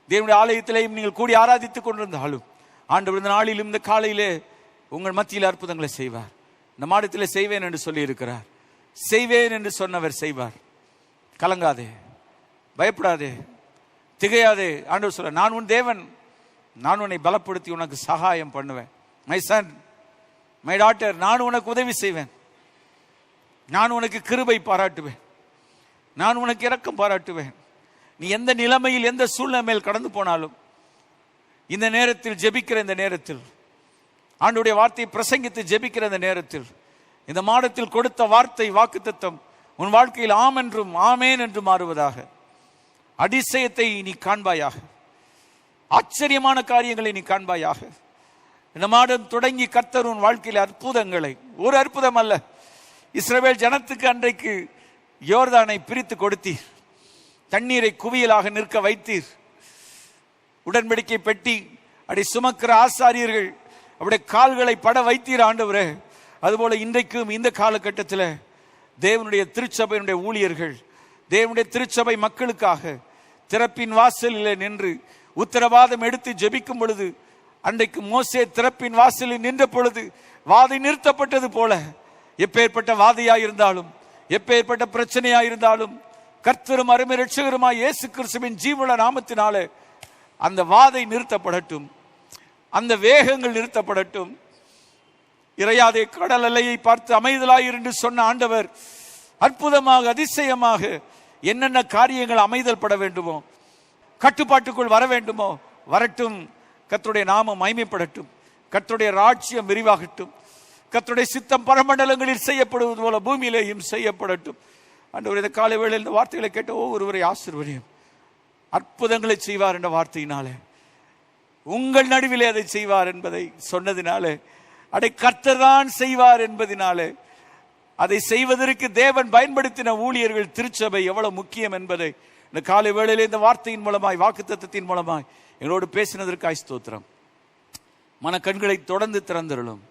தேவனுடைய ஆலயத்திலேயும் நீங்கள் கூடி ஆராதித்துக் கொண்டிருந்தாலும், ஆண்டவர் இந்த நாளிலும் இந்த காலையிலே உங்கள் மத்தியில் அற்புதங்களை செய்வார். இந்த மாதத்திலே செய்வேன் என்று சொல்லி இருக்கிறார். செய்வேன் என்று சொன்னவர் செய்வார். கலங்காதே, பயப்படாதே, திகையாதே. ஆண்டவர் சொல்ல, நான் உன் தேவன், நான் உன்னை பலப்படுத்தி உனக்கு சகாயம் பண்ணுவேன். மை சன், மை டாட்டர், நான் உனக்கு உதவி செய்வேன், நான் உனக்கு கிருபை பாராட்டுவேன், நான் உனக்கு இரக்கம் பாராட்டுவேன். நீ எந்த நிலைமையில் எந்த சூழ்நிலையில் கடந்து போனாலும் இந்த நேரத்தில் ஜெபிக்கிற இந்த நேரத்தில், ஆண்டவருடைய வார்த்தையை பிரசங்கித்து ஜெபிக்கிற இந்த நேரத்தில், இந்த மாதத்தில் கொடுத்த வார்த்தை வாக்குத்தத்தம் உன் வாழ்க்கையில் ஆம் என்றும் ஆமேன் என்று மாறுவதாக. அதிசயத்தை நீ காண்பாயாக, ஆச்சரியமான காரியங்களை நீ காண்பாயாக. இந்த மாதம் தொடங்கி கர்த்தர் உன் வாழ்க்கையில் அற்புதங்களை, ஒரு அற்புதம் அல்ல, இஸ்ரவேல் ஜனத்துக்கு அன்றைக்கு யோர்தானை பிரித்து கொடுத்தீர், தண்ணீரை குவியலாக நிற்க வைத்தீர், உடன்படிக்கை பெட்டி அப்படி சுமக்கிற ஆசாரியர்கள் அவருடைய கால்களை பட வைத்தீர் ஆண்டவரே. அதுபோல இன்றைக்கும் இந்த காலகட்டத்தில் தேவனுடைய திருச்சபையினுடைய ஊழியர்கள் தேவனுடைய திருச்சபை மக்களுக்காக திறப்பின் வாசலில் நின்று உத்தரவாதம் எடுத்து ஜெபிக்கும் பொழுது, அன்றைக்கு மோசே திறப்பின் வாசலில் நின்ற பொழுது வாதை நிறுத்தப்பட்டது போல, எப்பேற்பட்ட வாதையாயிருந்தாலும் எப்பேற்பட்ட பிரச்சனையாயிருந்தாலும் கர்த்தரும் அருமை இரட்சகருமாய் இயேசு கிறிஸ்துவின் ஜீவனுள்ள நாமத்தினாலே அந்த வாதை நிறுத்தப்படட்டும், அந்த வேகங்கள் நிறுத்தப்படட்டும். இறையாதே கடல் அலையை பார்த்து அமைதலாயிரு என்று சொன்ன ஆண்டவர் அற்புதமாக அதிசயமாக என்னென்ன காரியங்கள் அமைதல் பட வேண்டுமோ, கட்டுப்பாட்டுக்குள் வர வேண்டுமோ வரட்டும். கர்த்தருடைய நாமம் மகிமைப்படட்டும், கர்த்தருடைய ராஜ்யம் விரிவாகட்டும், கர்த்தருடைய சித்தம் பரமண்டலங்களில் செய்யப்படுவது போல பூமியிலேயும் செய்யப்படட்டும். ஆண்டவர் இந்த காலை வேளையில் இந்த வார்த்தைகளை கேட்ட ஒவ்வொருவரை ஆசீர்வதியும். அற்புதங்களை செய்வார் என்ற வார்த்தையினாலே, உங்கள் நடுவிலே அதை செய்வார் என்பதை சொன்னதினாலே, அதை கர்த்தர் தான் செய்வார் என்பதினாலே, அதை செய்வதற்கு தேவன் பயன்படுத்தின ஊழியர்கள் திருச்சபை எவ்வளவு முக்கியம் என்பதை இந்த காலை வேளையிலே இந்த வார்த்தையின் மூலமாய் வாக்குத்தத்தத்தின் மூலமாய் எங்களோடு பேசினதற்காய் ஸ்தோத்திரம். மன கண்களை தொடர்ந்து திறந்திருளும்.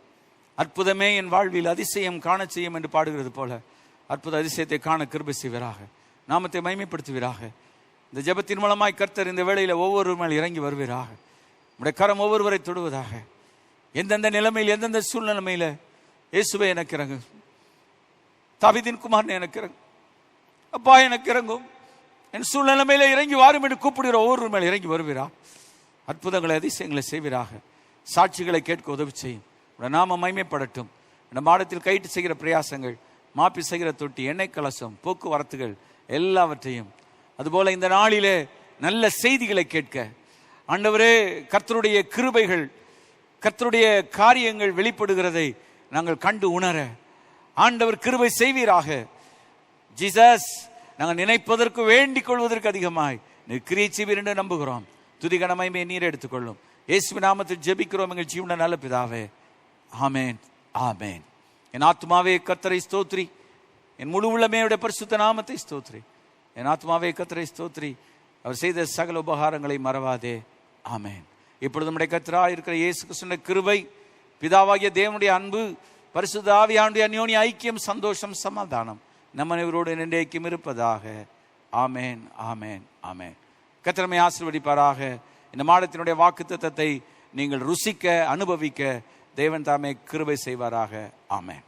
அற்புதமே என் வாழ்வில் அதிசயம் காண செய்யும் என்று பாடுகிறது போல அற்புத அதிசயத்தை காண கிருபை செய்வீராக, நாமத்தை மகிமைப்படுத்துவீராக. இந்த ஜெபத்தின் மூலமாய் கர்த்தர் இந்த வேளையில் ஒவ்வொரு மேல் இறங்கி வருவீராக. உடைய கரம் ஒவ்வொருவரை தொடுவதாக. எந்தெந்த நிலைமையில் எந்தெந்த சூழ்நிலைமையில இயேசுவே எனக்கு இறங்கு, தாவீதின் குமாரனே எனக்கு இறங்கு, அப்பா எனக்கு இறங்கும், என் சூழ்நிலைமையில இறங்கி வாரும் என்று கூப்பிடுகிற ஒவ்வொரு மேல் இறங்கி வருவீரா. அற்புதங்களை அதிசயங்களை செய்வீராக. சாட்சிகளை கேட்க உதவி செய்யும். உடைய நாம மகிமைப்படட்டும். இந்த மாதத்தில் கைட்டு செய்கிற பிரயாசங்கள், மாப்பி செய்கிற தொட்டி, எண்ணெய் கலசம், போக்குவரத்துகள் எல்லாவற்றையும், அதுபோல இந்த நாளிலே நல்ல செய்திகளை கேட்க ஆண்டவரே, கர்த்தருடைய கிருபைகள் கர்த்தருடைய காரியங்கள் வெளிப்படுகிறதை நாங்கள் கண்டு உணர ஆண்டவர் கிருபை செய்வீராக. ஜீசஸ், நாங்கள் நினைப்பதற்கு வேண்டிக் கொள்வதற்கு அதிகமாய் நீர் கிரியை செய்வீர் என்று நம்புகிறோம். துதிகனமையை நீர் எடுத்துக்கொள்ளும். இயேசுவின் நாமத்தில் ஜெபிக்கிறோம் எங்கள் ஜீவன நல்ல பிதாவே, ஆமேன் ஆமேன். என் ஆத்மாவே கர்த்தரை ஸ்தோத்ரி, என் முழு உள்ளமையுடைய பரிசுத்த நாமத்தை ஸ்தோத்ரி. என் ஆத்மாவே கர்த்தரை ஸ்தோத்ரி, அவர் செய்த சகல உபகாரங்களை மறவாதே. ஆமேன். இப்பொழுது நம்முடைய கர்த்தராய் இருக்கிற இயேசு கிறிஸ்துவின் கிருபை, பிதாவாகிய தேவனுடைய அன்பு, பரிசுத்த ஆவியானுடைய அந்யோன்ய ஐக்கியம், சந்தோஷம், சமாதானம் நம்ம அனைவரோடு என்றைக்கும் இருப்பதாக. ஆமேன் ஆமேன் ஆமேன். கர்த்தர் நம்மை ஆசீர்வதிப்பாராக. இந்த மாதத்தினுடைய வாக்குத்தத்தத்தை நீங்கள் ருசிக்க அனுபவிக்க தேவன் தாமே கிருபை செய்வாராக. ஆமேன்.